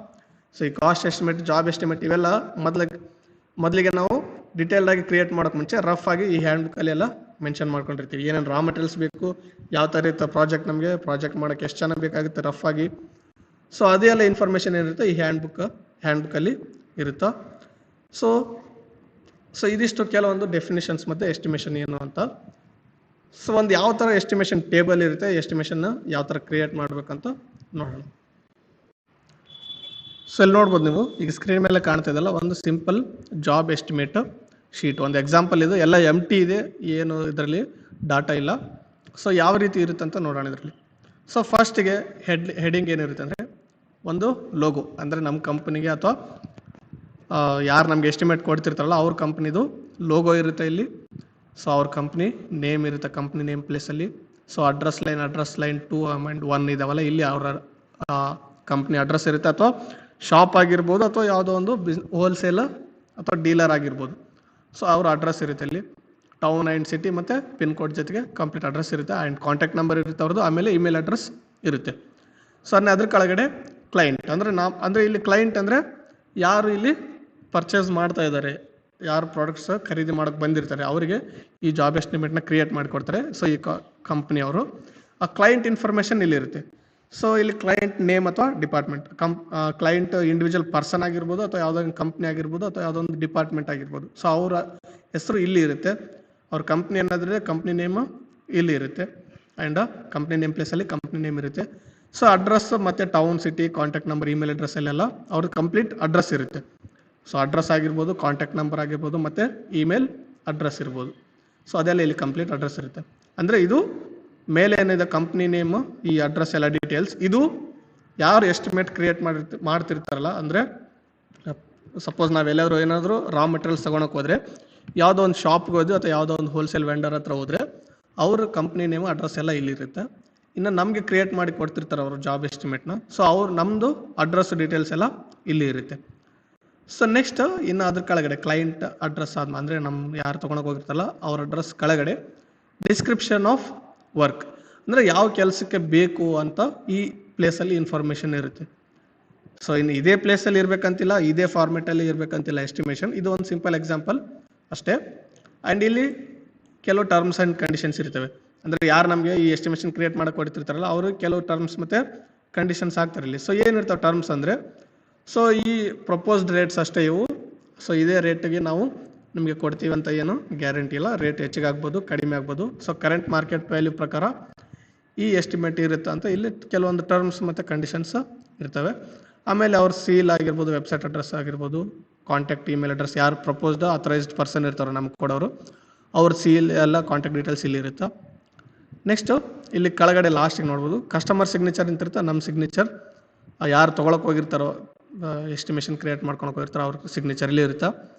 ಸೊ ಈ ಕಾಸ್ಟ್ ಎಸ್ಟಿಮೇಟ್, ಜಾಬ್ ಎಸ್ಟಿಮೇಟ್ ಇವೆಲ್ಲ ಮೊದಲಿಗೆ ನಾವು ಡಿಟೇಲ್ಡ್ ಆಗಿ ಕ್ರಿಯೇಟ್ ಮಾಡೋಕೆ ಮುಂಚೆ ರಫ್ ಆಗಿ ಈ ಹ್ಯಾಂಡ್ ಬುಕ್ಕಲ್ಲಿ ಎಲ್ಲ ಮೆನ್ಷನ್ ಮಾಡ್ಕೊಂಡಿರ್ತೀವಿ. ಏನೇನು ರಾ ಮೆಟೀರಿಯಲ್ಸ್ ಬೇಕು, ಯಾವ ಥರ ಇರುತ್ತೆ ಪ್ರಾಜೆಕ್ಟ್, ನಮಗೆ ಪ್ರಾಜೆಕ್ಟ್ ಮಾಡೋಕ್ಕೆ ಎಷ್ಟು ಜನ ಬೇಕಾಗುತ್ತೆ ರಫ್ ಆಗಿ. ಸೊ ಅದೆಲ್ಲ ಇನ್ಫಾರ್ಮೇಷನ್ ಏನಿರುತ್ತೆ ಈ ಹ್ಯಾಂಡ್ ಬುಕ್ಕಲ್ಲಿ ಇರುತ್ತೆ. ಸೊ ಇದಿಷ್ಟು ಕೆಲವೊಂದು ಡೆಫಿನೇಷನ್ಸ್ ಮತ್ತು ಎಸ್ಟಿಮೇಷನ್ ಏನು ಅಂತ. ಸೊ ಒಂದು ಯಾವ ಥರ ಎಸ್ಟಿಮೇಷನ್ ಟೇಬಲ್ ಇರುತ್ತೆ, ಎಸ್ಟಿಮೇಷನ್ನ ಯಾವ ಥರ ಕ್ರಿಯೇಟ್ ಮಾಡಬೇಕಂತ ನೋಡೋಣ. ಸೊ ಇಲ್ಲಿ ನೋಡ್ಬೋದು ನೀವು ಈಗ ಸ್ಕ್ರೀನ್ ಮೇಲೆ ಕಾಣ್ತಾ ಇದೆಲ್ಲ ಒಂದು ಸಿಂಪಲ್ ಜಾಬ್ ಎಸ್ಟಿಮೇಟ್ ಶೀಟ್. ಒಂದು ಎಕ್ಸಾಂಪಲ್ ಇದು, ಎಲ್ಲ ಎಂಟಿ ಇದೆ, ಏನು ಇದರಲ್ಲಿ ಡಾಟಾ ಇಲ್ಲ. ಸೊ ಯಾವ ರೀತಿ ಇರುತ್ತೆ ಅಂತ ನೋಡೋಣ ಇದರಲ್ಲಿ. ಸೊ ಫಸ್ಟಿಗೆ ಹೆಡಿಂಗ್ ಏನಿರುತ್ತೆ ಅಂದರೆ ಒಂದು ಲೋಗೋ, ಅಂದರೆ ನಮ್ಮ ಕಂಪ್ನಿಗೆ ಅಥವಾ ಯಾರು ನಮಗೆ ಎಸ್ಟಿಮೇಟ್ ಕೊಡ್ತಿರ್ತಾರಲ್ಲ ಅವ್ರ ಕಂಪ್ನಿದು ಲೋಗೋ ಇರುತ್ತೆ ಇಲ್ಲಿ. ಸೊ ಅವ್ರ ಕಂಪ್ನಿ ನೇಮ್ ಇರುತ್ತೆ, ಕಂಪ್ನಿ ನೇಮ್ ಪ್ಲೇಸಲ್ಲಿ. ಸೊ ಅಡ್ರೆಸ್ ಲೈನ್ 2 ಆ್ಯಂಡ್ 1 ಇದಾವಲ್ಲ, ಇಲ್ಲಿ ಅವರ ಕಂಪ್ನಿ ಅಡ್ರೆಸ್ ಇರುತ್ತೆ. ಅಥವಾ ಶಾಪ್ ಆಗಿರ್ಬೋದು ಅಥವಾ ಯಾವುದೋ ಒಂದು ಹೋಲ್ಸೇಲರ್ ಅಥವಾ ಡೀಲರ್ ಆಗಿರ್ಬೋದು. ಸೊ ಅವ್ರ ಅಡ್ರೆಸ್ ಇರುತ್ತೆ ಇಲ್ಲಿ, ಟೌನ್ ಆ್ಯಂಡ್ ಸಿಟಿ ಮತ್ತು ಪಿನ್ ಕೋಡ್ ಜೊತೆಗೆ ಕಂಪ್ಲೀಟ್ ಅಡ್ರೆಸ್ ಇರುತ್ತೆ. ಆ್ಯಂಡ್ ಕಾಂಟ್ಯಾಕ್ಟ್ ನಂಬರ್ ಇರುತ್ತೆ ಅವ್ರದ್ದು, ಆಮೇಲೆ ಇಮೇಲ್ ಅಡ್ರೆಸ್ ಇರುತ್ತೆ. ಸೊ ಅದ್ರ ಕೆಳಗಡೆ ಕ್ಲೈಂಟ್ ಅಂದರೆ ಇಲ್ಲಿ ಕ್ಲೈಂಟ್ ಅಂದರೆ ಯಾರು ಇಲ್ಲಿ ಪರ್ಚೇಸ್ ಮಾಡ್ತಾ ಇದ್ದಾರೆ, ಯಾರು ಪ್ರಾಡಕ್ಟ್ಸ್ ಖರೀದಿ ಮಾಡೋಕ್ಕೆ ಬಂದಿರ್ತಾರೆ ಅವರಿಗೆ ಈ ಜಾಬ್ ಎಸ್ಟಿಮೇಟ್ನ ಕ್ರಿಯೇಟ್ ಮಾಡಿಕೊಡ್ತಾರೆ. ಸೊ ಈ ಕಂಪ್ನಿಯವರು ಆ ಕ್ಲೈಂಟ್ ಇನ್ಫಾರ್ಮೇಷನ್ ಇಲ್ಲಿರುತ್ತೆ. ಸೊ ಇಲ್ಲಿ ಕ್ಲೈಂಟ್ ನೇಮ್ ಅಥವಾ ಡಿಪಾರ್ಟ್ಮೆಂಟ್, ಕ್ಲೈಂಟ್ ಇಂಡಿವಿಜುವಲ್ ಪರ್ಸನ್ ಆಗಿರ್ಬೋದು ಅಥವಾ ಯಾವುದೋ ಒಂದು ಕಂಪ್ನಿ ಆಗಿರ್ಬೋದು ಅಥವಾ ಯಾವುದೋ ಒಂದು ಡಿಪಾರ್ಟ್ಮೆಂಟ್ ಆಗಿರ್ಬೋದು. ಸೊ ಅವರ ಹೆಸರು ಇಲ್ಲಿ ಇರುತ್ತೆ, ಅವ್ರ ಕಂಪ್ನಿ ಏನಾದರೆ ಕಂಪ್ನಿ ನೇಮ್ ಇಲ್ಲಿ ಇರುತ್ತೆ ಆ್ಯಂಡ್ ಕಂಪ್ನಿ ನೇಮ್ ಪ್ಲೇಸಲ್ಲಿ ಕಂಪ್ನಿ ನೇಮ್ ಇರುತ್ತೆ. ಸೊ ಅಡ್ರೆಸ್ ಮತ್ತು town, city, contact number, email address ಅಲ್ಲೆಲ್ಲ ಅವ್ರದ್ದು ಕಂಪ್ಲೀಟ್ ಅಡ್ರೆಸ್ ಇರುತ್ತೆ. ಸೊ ಅಡ್ರೆಸ್ ಆಗಿರ್ಬೋದು, ಕಾಂಟ್ಯಾಕ್ಟ್ ನಂಬರ್ ಆಗಿರ್ಬೋದು ಮತ್ತು ಇಮೇಲ್ ಅಡ್ರೆಸ್ ಇರ್ಬೋದು. ಸೊ ಅದೆಲ್ಲ ಇಲ್ಲಿ ಕಂಪ್ಲೀಟ್ ಅಡ್ರೆಸ್ ಇರುತ್ತೆ. ಅಂದರೆ ಇದು ಮೇಲೆ ಏನಿದೆ ಕಂಪ್ನಿ ನೇಮು, ಈ ಅಡ್ರೆಸ್ ಎಲ್ಲ ಡೀಟೇಲ್ಸ್, ಇದು ಯಾರು ಎಸ್ಟಿಮೇಟ್ ಕ್ರಿಯೇಟ್ ಮಾಡ್ತಿರ್ತಾರಲ್ಲ, ಅಂದರೆ ಸಪೋಸ್ ನಾವೆಲ್ಲರೂ ಏನಾದರೂ ರಾ ಮೆಟೀರಿಯಲ್ಸ್ ತೊಗೊಳಕ್ಕೆ ಹೋದರೆ ಯಾವುದೋ ಒಂದು ಶಾಪ್ಗೆ ಹೋದ್ವಿ ಅಥವಾ ಯಾವುದೋ ಒಂದು ಹೋಲ್ಸೇಲ್ ವೆಂಡರ್ ಹತ್ರ ಹೋದರೆ ಅವ್ರ ಕಂಪ್ನಿ ನೇಮು ಅಡ್ರೆಸ್ ಎಲ್ಲ ಇಲ್ಲಿರುತ್ತೆ. ಇನ್ನು ನಮಗೆ ಕ್ರಿಯೇಟ್ ಮಾಡಿ ಕೊಡ್ತಿರ್ತಾರೆ ಅವರು ಜಾಬ್ ಎಸ್ಟಿಮೇಟ್ನ. ಸೊ ನಮ್ಮದು ಅಡ್ರೆಸ್ ಡೀಟೇಲ್ಸ್ ಎಲ್ಲ ಇಲ್ಲಿ ಇರುತ್ತೆ. ಸೊ ನೆಕ್ಸ್ಟ್ ಇನ್ನು ಅದ್ರ ಕೆಳಗಡೆ ಕ್ಲೈಂಟ್ ಅಡ್ರೆಸ್ ಆದ್ಮೇಲೆ ಅಂದರೆ ಯಾರು ತೊಗೊಳಕ್ಕೆ ಹೋಗಿರ್ತಾರಲ್ಲ ಅವ್ರ ಅಡ್ರೆಸ್ ಕೆಳಗಡೆ ಡಿಸ್ಕ್ರಿಪ್ಷನ್ ಆಫ್ ವರ್ಕ್, ಅಂದರೆ ಯಾವ ಕೆಲಸಕ್ಕೆ ಬೇಕು ಅಂತ ಈ ಪ್ಲೇಸಲ್ಲಿ ಇನ್ಫಾರ್ಮೇಷನ್ ಇರುತ್ತೆ. ಸೊ ಇನ್ನು ಇದೇ ಪ್ಲೇಸಲ್ಲಿ ಇರಬೇಕಂತಿಲ್ಲ, ಇದೇ ಫಾರ್ಮೆಟಲ್ಲಿ ಇರಬೇಕಂತಿಲ್ಲ ಎಸ್ಟಿಮೇಷನ್. ಇದು ಒಂದು ಸಿಂಪಲ್ ಎಕ್ಸಾಂಪಲ್ ಅಷ್ಟೇ. ಆ್ಯಂಡ್ ಇಲ್ಲಿ ಕೆಲವು ಟರ್ಮ್ಸ್ ಆ್ಯಂಡ್ ಕಂಡೀಷನ್ಸ್ ಇರ್ತವೆ. ಅಂದರೆ ಯಾರು ನಮಗೆ ಈ ಎಸ್ಟಿಮೇಷನ್ ಕ್ರಿಯೇಟ್ ಮಾಡಕ್ಕೆ ಕೊಡ್ತಿರ್ತಾರಲ್ಲ ಅವರು ಕೆಲವು ಟರ್ಮ್ಸ್ ಮತ್ತು ಕಂಡೀಷನ್ಸ್ ಹಾಕ್ತಾರೆ ಇಲ್ಲಿ. ಸೊ ಏನಿರ್ತಾವೆ ಟರ್ಮ್ಸ್ ಅಂದರೆ, ಸೊ ಈ ಪ್ರಪೋಸ್ಡ್ ರೇಟ್ಸ್ ಅಷ್ಟೇ ಇವು. ಸೊ ಇದೇ ರೇಟಿಗೆ ನಾವು ನಿಮಗೆ ಕೊಡ್ತೀವಿ ಅಂತ ಏನು ಗ್ಯಾರಂಟಿ ಇಲ್ಲ, ರೇಟ್ ಹೆಚ್ಚಿಗೆ ಆಗ್ಬೋದು ಕಡಿಮೆ ಆಗ್ಬೋದು. ಸೊ ಕರೆಂಟ್ ಮಾರ್ಕೆಟ್ ವ್ಯಾಲ್ಯೂ ಪ್ರಕಾರ ಈ ಎಸ್ಟಿಮೇಟ್ ಇರುತ್ತೆ ಅಂತ ಇಲ್ಲಿ ಕೆಲವೊಂದು ಟರ್ಮ್ಸ್ ಮತ್ತು ಕಂಡೀಷನ್ಸ್ ಇರ್ತವೆ. ಆಮೇಲೆ ಅವ್ರ ಸೀಲ್ ಆಗಿರ್ಬೋದು, ವೆಬ್ಸೈಟ್ ಅಡ್ರೆಸ್ ಆಗಿರ್ಬೋದು, ಕಾಂಟ್ಯಾಕ್ಟ್ ಇಮೇಲ್ ಅಡ್ರೆಸ್, ಯಾರು ಪ್ರಪೋಸ್ಡ್ ಅಥರೈಸ್ಡ್ ಪರ್ಸನ್ ಇರ್ತಾರೋ ನಮ್ಗೆ ಕೊಡೋರು, ಅವ್ರ ಸೀಲ್ ಎಲ್ಲ ಕಾಂಟ್ಯಾಕ್ಟ್ ಡೀಟೇಲ್ಸ್ ಇಲ್ಲಿ ಇರುತ್ತೆ. ನೆಕ್ಸ್ಟು ಇಲ್ಲಿ ಕೆಳಗಡೆ ಲಾಸ್ಟಿಗೆ ನೋಡ್ಬೋದು ಕಸ್ಟಮರ್ ಸಿಗ್ನೇಚರ್ ಅಂತಿರುತ್ತೆ, ನಮ್ಮ ಸಿಗ್ನೇಚರ್, ಯಾರು ತೊಗೊಳಕ್ಕೆ ಹೋಗಿರ್ತಾರೋ ಎಸ್ಟಿಮೇಷನ್ ಕ್ರಿಯೇಟ್ ಮಾಡ್ಕೊಳಕ್ಕೆ ಹೋಗಿರ್ತಾರೋ ಅವ್ರ ಸಿಗ್ನೇಚರ್ ಇಲ್ಲಿ ಇರುತ್ತೆ.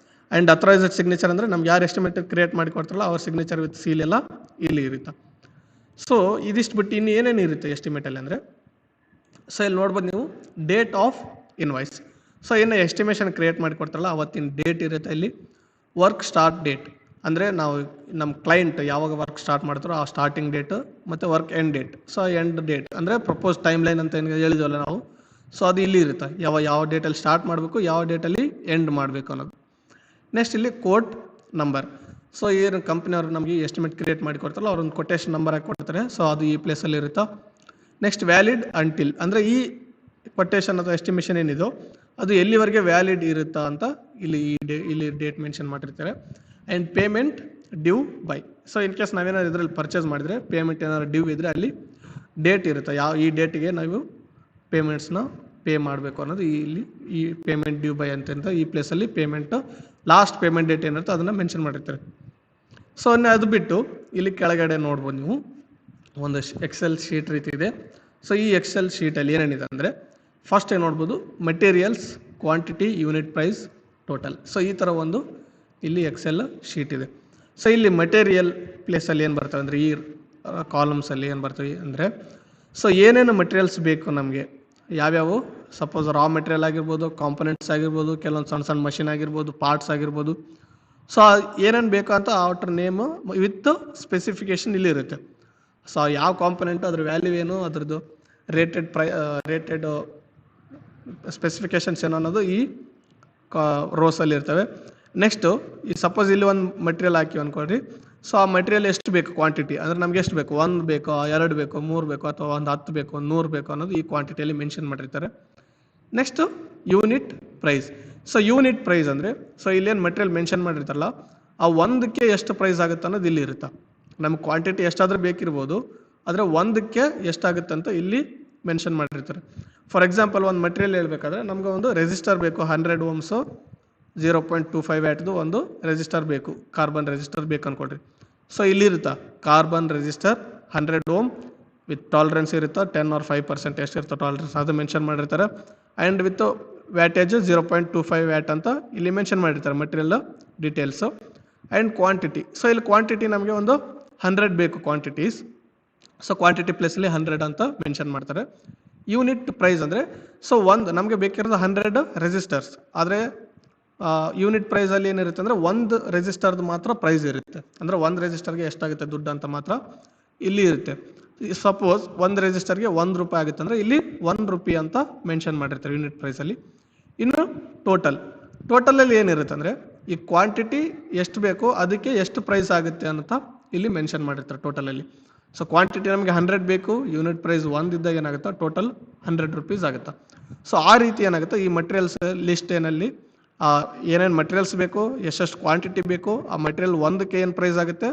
ಆ್ಯಂಡ್ ಅಥರೈಸ್ಡ್ ಸಿಗ್ನೇಚರ್ ಅಂದರೆ ನಮ್ಗೆ ಯಾರು ಎಸ್ಟಿಮೇಟ್ ಕ್ರಿಯೇಟ್ ಮಾಡಿ ಕೊಡ್ತಾರಲ್ಲ ಅವ್ರ ಸಿಗ್ನೇಚರ್ ವಿತ್ ಸೀಲ್ ಎಲ್ಲ ಇಲ್ಲಿ ಇರುತ್ತೆ. ಸೊ ಇದಿಷ್ಟು ಬಿಟ್ಟು ಇನ್ನು ಏನೇನು ಇರುತ್ತೆ ಎಸ್ಟಿಮೇಟಲ್ಲಿ ಅಂದರೆ, ಸೊ ಇಲ್ಲಿ ನೋಡ್ಬೋದು ನೀವು ಡೇಟ್ ಆಫ್ ಇನ್ವಾಯ್ಸ್. ಸೊ ಏನು ಎಸ್ಟಿಮೇಷನ್ ಕ್ರಿಯೇಟ್ ಮಾಡಿ ಕೊಡ್ತಾರಲ್ಲ ಅವತ್ತಿನ ಡೇಟ್ ಇರುತ್ತೆ ಇಲ್ಲಿ. ವರ್ಕ್ ಸ್ಟಾರ್ಟ್ ಡೇಟ್ ಅಂದರೆ ನಾವು ನಮ್ಮ ಕ್ಲೈಂಟ್ ಯಾವಾಗ ವರ್ಕ್ ಸ್ಟಾರ್ಟ್ ಮಾಡ್ತಾರೋ ಆ ಸ್ಟಾರ್ಟಿಂಗ್ ಡೇಟ್ ಮತ್ತು work end date. So end date ಅಂದರೆ ಪ್ರಪೋಸ್ ಟೈಮ್ ಲೈನ್ ಅಂತ ಏನು ಹೇಳಿದ್ವಲ್ಲ ನಾವು, ಸೊ ಅದು ಇಲ್ಲಿ ಇರುತ್ತೆ, ಯಾವ ಡೇಟಲ್ಲಿ ಸ್ಟಾರ್ಟ್ ಮಾಡಬೇಕು, ಯಾವ ಡೇಟಲ್ಲಿ ಎಂಡ್ ಮಾಡಬೇಕು ಅನ್ನೋದು. ನೆಕ್ಸ್ಟ್ ಇಲ್ಲಿ ಕೋಟ್ ನಂಬರ್. ಸೊ ಏನು ಕಂಪ್ನಿಯವರು ನಮಗೆ ಎಸ್ಟಿಮೇಟ್ ಕ್ರಿಯೇಟ್ ಮಾಡಿ ಕೊಡ್ತಾರಲ್ಲ ಅವ್ರೊಂದು ಕೊಟೇಶನ್ ನಂಬರ್ ಹಾಕಿ ಕೊಡ್ತಾರೆ. ಸೊ ಅದು ಈ ಪ್ಲೇಸಲ್ಲಿ ಇರುತ್ತೆ. ನೆಕ್ಸ್ಟ್ ವ್ಯಾಲಿಡ್ ಅಂಟಿಲ್ ಅಂದರೆ ಈ ಕೊಟೇಶನ್ ಅಥವಾ ಎಸ್ಟಿಮೇಷನ್ ಏನಿದೋ ಅದು ಎಲ್ಲಿವರೆಗೆ ವ್ಯಾಲಿಡ್ ಇರುತ್ತಾ ಅಂತ ಇಲ್ಲಿ ಡೇಟ್ ಮೆನ್ಷನ್ ಮಾಡಿರ್ತಾರೆ. And payment due by. So in case ನಾವೇನಾದ್ರು ಇದರಲ್ಲಿ ಪರ್ಚೇಸ್ ಮಾಡಿದರೆ ಪೇಮೆಂಟ್ ಏನಾದ್ರು ಡ್ಯೂ ಇದ್ದರೆ ಅಲ್ಲಿ ಡೇಟ್ ಇರುತ್ತೆ, ಈ ಡೇಟಿಗೆ ನಾವು ಪೇಮೆಂಟ್ಸ್ನ ಪೇ ಮಾಡಬೇಕು ಅನ್ನೋದು ಇಲ್ಲಿ ಈ ಪೇಮೆಂಟ್ ಡ್ಯೂ ಬೈ ಅಂತ ಈ ಪ್ಲೇಸಲ್ಲಿ ಪೇಮೆಂಟ್ ಲಾಸ್ಟ್ ಪೇಮೆಂಟ್ ಡೇಟ್ ಏನಿರುತ್ತೆ ಅದನ್ನು ಮೆನ್ಷನ್ ಮಾಡಿರ್ತಾರೆ. ಸೊ ಅದು ಬಿಟ್ಟು ಇಲ್ಲಿ ಕೆಳಗಡೆ ನೋಡ್ಬೋದು ನೀವು ಒಂದು ಎಕ್ಸೆಲ್ ಶೀಟ್ ರೀತಿ ಇದೆ. ಸೊ ಈ ಎಕ್ಸೆಲ್ ಶೀಟಲ್ಲಿ ಏನೇನಿದೆ ಅಂದರೆ ಫಸ್ಟ್ ಏನು ನೋಡ್ಬೋದು materials, quantity, unit price, total. So ಈ ಥರ ಒಂದು ಇಲ್ಲಿ ಎಕ್ಸೆಲ್ ಶೀಟ್ ಇದೆ. ಸೊ ಇಲ್ಲಿ ಮೆಟೀರಿಯಲ್ ಪ್ಲೇಸಲ್ಲಿ ಏನು ಬರ್ತವೆ ಅಂದರೆ ಈ ಕಾಲಮ್ಸಲ್ಲಿ ಏನು ಬರ್ತವೆ ಅಂದರೆ, ಸೊ ಏನೇನು ಮೆಟೀರಿಯಲ್ಸ್ ಬೇಕು ನಮಗೆ, ಯಾವ್ಯಾವು ಸಪೋಸ್ ರಾ ಮೆಟೀರಿಯಲ್ ಆಗಿರ್ಬೋದು, ಕಾಂಪೊನೆಂಟ್ಸ್ ಆಗಿರ್ಬೋದು, ಕೆಲವೊಂದು ಸಣ್ಣ ಸಣ್ಣ ಮಷಿನ್ ಆಗಿರ್ಬೋದು, ಪಾರ್ಟ್ಸ್ ಆಗಿರ್ಬೋದು. ಸೊ ಏನೇನು ಬೇಕು ಅಂತ ಅವ್ರ ನೇಮು ವಿತ್ ಸ್ಪೆಸಿಫಿಕೇಶನ್ ಇಲ್ಲಿ ಇರುತ್ತೆ. ಸೊ ಯಾವ ಕಾಂಪೊನೆಂಟು ಅದ್ರ ವ್ಯಾಲ್ಯೂ ಏನು, ಅದ್ರದ್ದು ರೇಟೆಡ್ ಸ್ಪೆಸಿಫಿಕೇಶನ್ಸ್ ಏನು ಅನ್ನೋದು ಈ ರೋಸಲ್ಲಿ ಇರ್ತವೆ. ನೆಕ್ಸ್ಟು ಈ ಸಪೋಸ್ ಇಲ್ಲಿ ಒಂದು ಮೆಟೀರಿಯಲ್ ಹಾಕಿ ಅಂದ್ಕೊಳ್ರಿ. ಸೊ ಆ ಮೆಟೀರಿಯಲ್ ಎಷ್ಟು ಬೇಕು ಕ್ವಾಂಟಿಟಿ ಅಂದರೆ ನಮ್ಗೆ ಎಷ್ಟು ಬೇಕು, 1 ಬೇಕೋ 2 ಬೇಕೋ 3 ಬೇಕೋ ಅಥವಾ ಒಂದು 10 ಬೇಕೋ 100 ಬೇಕೋ ಅನ್ನೋದು ಈ ಕ್ವಾಂಟಿಟಿಯಲ್ಲಿ ಮೆನ್ಷನ್ ಮಾಡಿರ್ತಾರೆ. Next unit price. So unit price ಅಂದರೆ ಸೊ ಇಲ್ಲೇನು ಮೆಟೀರಿಯಲ್ ಮೆನ್ಷನ್ ಮಾಡಿರ್ತಾರಲ್ಲ ಆ ಒಂದಕ್ಕೆ ಎಷ್ಟು ಪ್ರೈಸ್ ಆಗುತ್ತೆ ಅನ್ನೋದು ಇಲ್ಲಿ ಇರುತ್ತೆ. ನಮ್ಗೆ ಕ್ವಾಂಟಿಟಿ ಎಷ್ಟಾದರೂ ಬೇಕಿರ್ಬೋದು, ಆದರೆ ಒಂದಕ್ಕೆ ಎಷ್ಟಾಗುತ್ತೆ ಅಂತ ಇಲ್ಲಿ ಮೆನ್ಷನ್ ಮಾಡಿರ್ತಾರೆ. ಫಾರ್ ಎಕ್ಸಾಂಪಲ್ ಒಂದು ಮೆಟೀರಿಯಲ್ ಹೇಳ್ಬೇಕಾದ್ರೆ ನಮ್ಗೆ ಒಂದು ರೆಸಿಸ್ಟರ್ ಬೇಕು, 100 ಓಮ್ಸು 0.25 ವ್ಯಾಟ್ದು ಒಂದು ರೆಸಿಸ್ಟರ್ ಬೇಕು, ಕಾರ್ಬನ್ ರೆಸಿಸ್ಟರ್ ಬೇಕು ಅಂದ್ಕೊಳ್ರಿ. ಸೊ ಇಲ್ಲಿರುತ್ತಾ carbon resistor 100 ohm with tolerance ಇರುತ್ತೆ, 10 or 5% ಎಷ್ಟಿರುತ್ತೆ ಟಾಲರೆನ್ಸ್ ಅದು ಮೆನ್ಷನ್ ಮಾಡಿರ್ತಾರೆ. ಆ್ಯಂಡ್ ವಿತ್ ವ್ಯಾಟೇಜ್ 0.25 ವ್ಯಾಟ್ ಅಂತ ಇಲ್ಲಿ ಮೆನ್ಷನ್ ಮಾಡಿರ್ತಾರೆ material details. And quantity. So ಇಲ್ಲಿ ಕ್ವಾಂಟಿಟಿ ನಮಗೆ ಒಂದು 100 ಬೇಕು ಕ್ವಾಂಟಿಟೀಸ್. ಸೊ ಕ್ವಾಂಟಿಟಿ ಪ್ಲೇಸಲ್ಲಿ 100 ಅಂತ ಮೆನ್ಷನ್ ಮಾಡ್ತಾರೆ. ಯೂನಿಟ್ ಪ್ರೈಸ್ ಅಂದರೆ ಸೊ ನಮಗೆ ಬೇಕಿರೋದು 100 ರೆಸಿಸ್ಟರ್ಸ್, ಆದರೆ ಯೂನಿಟ್ ಪ್ರೈಸಲ್ಲಿ ಏನಿರುತ್ತೆ ಅಂದರೆ ಒಂದು ರೆಸಿಸ್ಟರ್ದು ಮಾತ್ರ ಪ್ರೈಸ್ ಇರುತ್ತೆ. ಅಂದರೆ ಒಂದು ರೆಸಿಸ್ಟರ್ಗೆ ಎಷ್ಟಾಗುತ್ತೆ ದುಡ್ಡು ಅಂತ ಮಾತ್ರ ಇಲ್ಲಿ ಇರುತ್ತೆ. ಸಪೋಸ್ ಒಂದು ರಿಜಿಸ್ಟರ್ಗೆ ₹1 ಆಗುತ್ತೆ ಅಂದರೆ ಇಲ್ಲಿ ₹1 ಅಂತ ಮೆನ್ಷನ್ ಮಾಡಿರ್ತಾರೆ ಯೂನಿಟ್ ಪ್ರೈಸಲ್ಲಿ. ಇನ್ನು ಟೋಟಲಲ್ಲಿ ಏನಿರುತ್ತೆ ಅಂದರೆ ಈ ಕ್ವಾಂಟಿಟಿ ಎಷ್ಟು ಬೇಕೋ ಅದಕ್ಕೆ ಎಷ್ಟು ಪ್ರೈಸ್ ಆಗುತ್ತೆ ಅಂತ ಇಲ್ಲಿ ಮೆನ್ಷನ್ ಮಾಡಿರ್ತಾರೆ ಟೋಟಲಲ್ಲಿ. ಸೊ ಕ್ವಾಂಟಿಟಿ ನಮಗೆ 100 ಬೇಕು, ಯೂನಿಟ್ ಪ್ರೈಸ್ 1 ಇದ್ದಾಗ ಏನಾಗುತ್ತೆ ಟೋಟಲ್ ₹100 ಆಗುತ್ತೆ. ಸೊ ಆ ರೀತಿ ಏನಾಗುತ್ತೆ ಈ ಮಟೀರಿಯಲ್ಸ್ ಲಿಸ್ಟ್ ಏನಲ್ಲಿ ಏನೇನು ಮಟೀರಿಯಲ್ಸ್ ಬೇಕು, ಎಷ್ಟೆಷ್ಟು ಕ್ವಾಂಟಿಟಿ ಬೇಕು, ಆ ಮಟೀರಿಯಲ್ ಒಂದಕ್ಕೆ ಏನು ಪ್ರೈಸ್ ಆಗುತ್ತೆ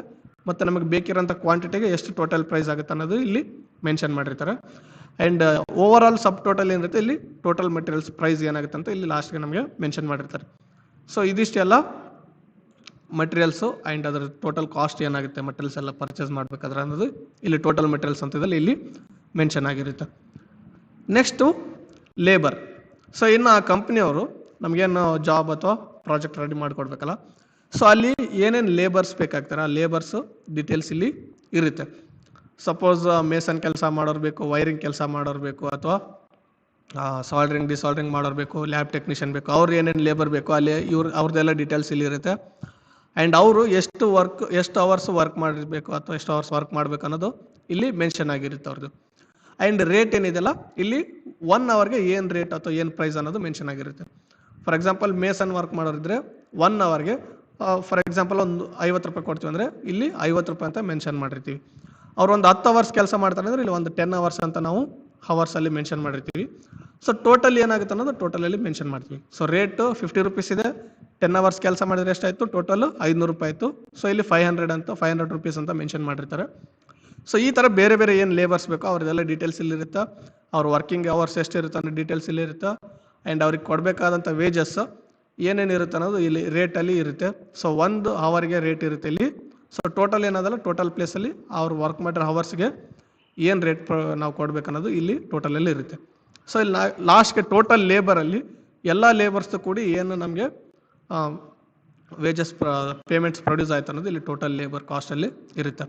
ಮತ್ತು ನಮಗೆ ಬೇಕಿರೋಂಥ ಕ್ವಾಂಟಿಟಿಗೆ ಎಷ್ಟು ಟೋಟಲ್ ಪ್ರೈಸ್ ಆಗುತ್ತೆ ಅನ್ನೋದು ಇಲ್ಲಿ ಮೆನ್ಷನ್ ಮಾಡಿರ್ತಾರೆ. And over all sub total ಏನಿರುತ್ತೆ ಇಲ್ಲಿ ಟೋಟಲ್ ಮಟೀರಿಯಲ್ಸ್ ಪ್ರೈಸ್ ಏನಾಗುತ್ತೆ ಅಂತ ಇಲ್ಲಿ ಲಾಸ್ಟ್ಗೆ ನಮಗೆ ಮೆನ್ಷನ್ ಮಾಡಿರ್ತಾರೆ. ಸೊ ಇದಿಷ್ಟೆಲ್ಲ ಮಟೀರಿಯಲ್ಸು ಆ್ಯಂಡ್ ಅದರ ಟೋಟಲ್ ಕಾಸ್ಟ್ ಏನಾಗುತ್ತೆ ಮಟೀರಿಯಲ್ಸ್ ಎಲ್ಲ ಪರ್ಚೇಸ್ ಮಾಡಬೇಕಾದ್ರೆ ಅನ್ನೋದು ಇಲ್ಲಿ ಟೋಟಲ್ ಮಟೀರಿಯಲ್ಸ್ ಅಂತದಲ್ಲಿ ಇಲ್ಲಿ ಮೆನ್ಷನ್ ಆಗಿರುತ್ತೆ. Next labour. ಸೊ ಇನ್ನು ಆ ಕಂಪ್ನಿಯವರು ನಮಗೇನು ಜಾಬ್ ಅಥವಾ ಪ್ರಾಜೆಕ್ಟ್ ರೆಡಿ ಮಾಡಿಕೊಡ್ಬೇಕಲ್ಲ, ಸೊ ಅಲ್ಲಿ ಏನೇನು ಲೇಬರ್ಸ್ ಬೇಕಾಗ್ತಾರೆ ಆ ಲೇಬರ್ಸು ಡೀಟೇಲ್ಸ್ ಇಲ್ಲಿ ಇರುತ್ತೆ. ಸಪೋಸ್ ಮೇಸನ್ ಕೆಲಸ ಮಾಡೋರು ಬೇಕು, ವೈರಿಂಗ್ ಕೆಲಸ ಮಾಡೋರು ಬೇಕು, ಅಥವಾ ಸಾಲ್ಡ್ರಿಂಗ್ ಡಿಸಾಲ್ಡ್ರಿಂಗ್ ಮಾಡೋರು ಬೇಕು, ಲ್ಯಾಬ್ ಟೆಕ್ನಿಷಿಯನ್ ಬೇಕು, ಅವ್ರು ಏನೇನು ಲೇಬರ್ ಬೇಕು ಅಲ್ಲಿ ಅವ್ರದ್ದೆಲ್ಲ ಡೀಟೇಲ್ಸ್ ಇಲ್ಲಿ ಇರುತ್ತೆ. ಆ್ಯಂಡ್ ಅವರು ಎಷ್ಟು ಅವರ್ಸ್ ವರ್ಕ್ ಮಾಡಿರಬೇಕು ಅಥವಾ ಎಷ್ಟು ಅವರ್ಸ್ ವರ್ಕ್ ಮಾಡಬೇಕು ಅನ್ನೋದು ಇಲ್ಲಿ ಮೆನ್ಷನ್ ಆಗಿರುತ್ತೆ ಅವ್ರದ್ದು. ಆ್ಯಂಡ್ ರೇಟ್ ಏನಿದೆಯಲ್ಲ ಇಲ್ಲಿ 1 ಅವರ್ಗೆ ಏನು ರೇಟ್ ಅಥವಾ ಏನು ಪ್ರೈಸ್ ಅನ್ನೋದು ಮೆನ್ಷನ್ ಆಗಿರುತ್ತೆ. ಫಾರ್ ಎಕ್ಸಾಂಪಲ್ ಮೇಸನ್ ವರ್ಕ್ ಮಾಡೋರಿದ್ರೆ 1 ಅವರ್ಗೆ ಫಾರ್ ಎಕ್ಸಾಂಪಲ್ ಒಂದು ₹50 ಕೊಡ್ತೀವಿ ಅಂದರೆ ಇಲ್ಲಿ ₹50 ಅಂತ ಮೆನ್ಷನ್ ಮಾಡಿರ್ತೀವಿ. ಅವ್ರು ಒಂದು 10 ಅವರ್ಸ್ ಕೆಲಸ ಮಾಡ್ತಾರೆ ಅಂದರೆ ಇಲ್ಲಿ ಒಂದು 10 ಅವರ್ಸ್ ಅಂತ ನಾವು ಹವರ್ಸಲ್ಲಿ ಮೆನ್ಷನ್ ಮಾಡಿರ್ತೀವಿ. ಸೊ ಟೋಟಲ್ ಏನಾಗುತ್ತೆ ಅನ್ನೋದು ಟೋಟಲಲ್ಲಿ ಮೆನ್ಷನ್ ಮಾಡ್ತೀವಿ. ಸೊ ರೇಟು ₹50 ಇದೆ, 10 ಅವರ್ಸ್ ಕೆಲಸ ಮಾಡಿದ್ರೆ ಎಷ್ಟಾಯಿತು ಟೋಟಲ್ ₹500 ಆಯಿತು. ಸೊ ಇಲ್ಲಿ ₹500 ಅಂತ ಮೆನ್ಷನ್ ಮಾಡಿರ್ತಾರೆ. ಸೊ ಈ ಥರ ಬೇರೆ ಬೇರೆ ಏನು ಲೇಬರ್ಸ್ ಬೇಕೋ ಅವ್ರದ್ದೆಲ್ಲ ಡೀಟೇಲ್ಸ್ ಇಲ್ಲಿರುತ್ತೆ. ಅವ್ರ ವರ್ಕಿಂಗ್ ಅವರ್ಸ್ ಎಷ್ಟಿರುತ್ತೆ ಅನ್ನೋ ಡೀಟೇಲ್ಸ್ ಇಲ್ಲಿರುತ್ತೆ. ಆ್ಯಂಡ್ ಅವ್ರಿಗೆ ಕೊಡಬೇಕಾದಂಥ ವೇಜಸ್ ಏನೇನಿರುತ್ತೆ ಅನ್ನೋದು ಇಲ್ಲಿ ರೇಟಲ್ಲಿ ಇರುತ್ತೆ. ಸೊ 1 ಅವರ್ಗೆ ರೇಟ್ ಇರುತ್ತೆ ಇಲ್ಲಿ. ಸೊ ಟೋಟಲ್ ಏನದಲ್ಲ ಟೋಟಲ್ ಪ್ಲೇಸಲ್ಲಿ ಅವ್ರು ವರ್ಕ್ ಮಾಡಿರೋ ಅವರ್ಸ್ಗೆ ಏನು ರೇಟ್ ನಾವು ಕೊಡಬೇಕನ್ನೋದು ಇಲ್ಲಿ ಟೋಟಲಲ್ಲಿ ಇರುತ್ತೆ. ಸೊ ಇಲ್ಲಿ ಲಾಸ್ಟ್ಗೆ ಟೋಟಲ್ ಲೇಬರಲ್ಲಿ ಎಲ್ಲ ಲೇಬರ್ಸ್ದು ಕೂಡಿ ಏನು ನಮಗೆ ವೇಜಸ್ ಪೇಮೆಂಟ್ಸ್ ಪ್ರೊಡ್ಯೂಸ್ ಆಯ್ತು ಅನ್ನೋದು ಇಲ್ಲಿ ಟೋಟಲ್ ಲೇಬರ್ ಕಾಸ್ಟಲ್ಲಿ ಇರುತ್ತೆ.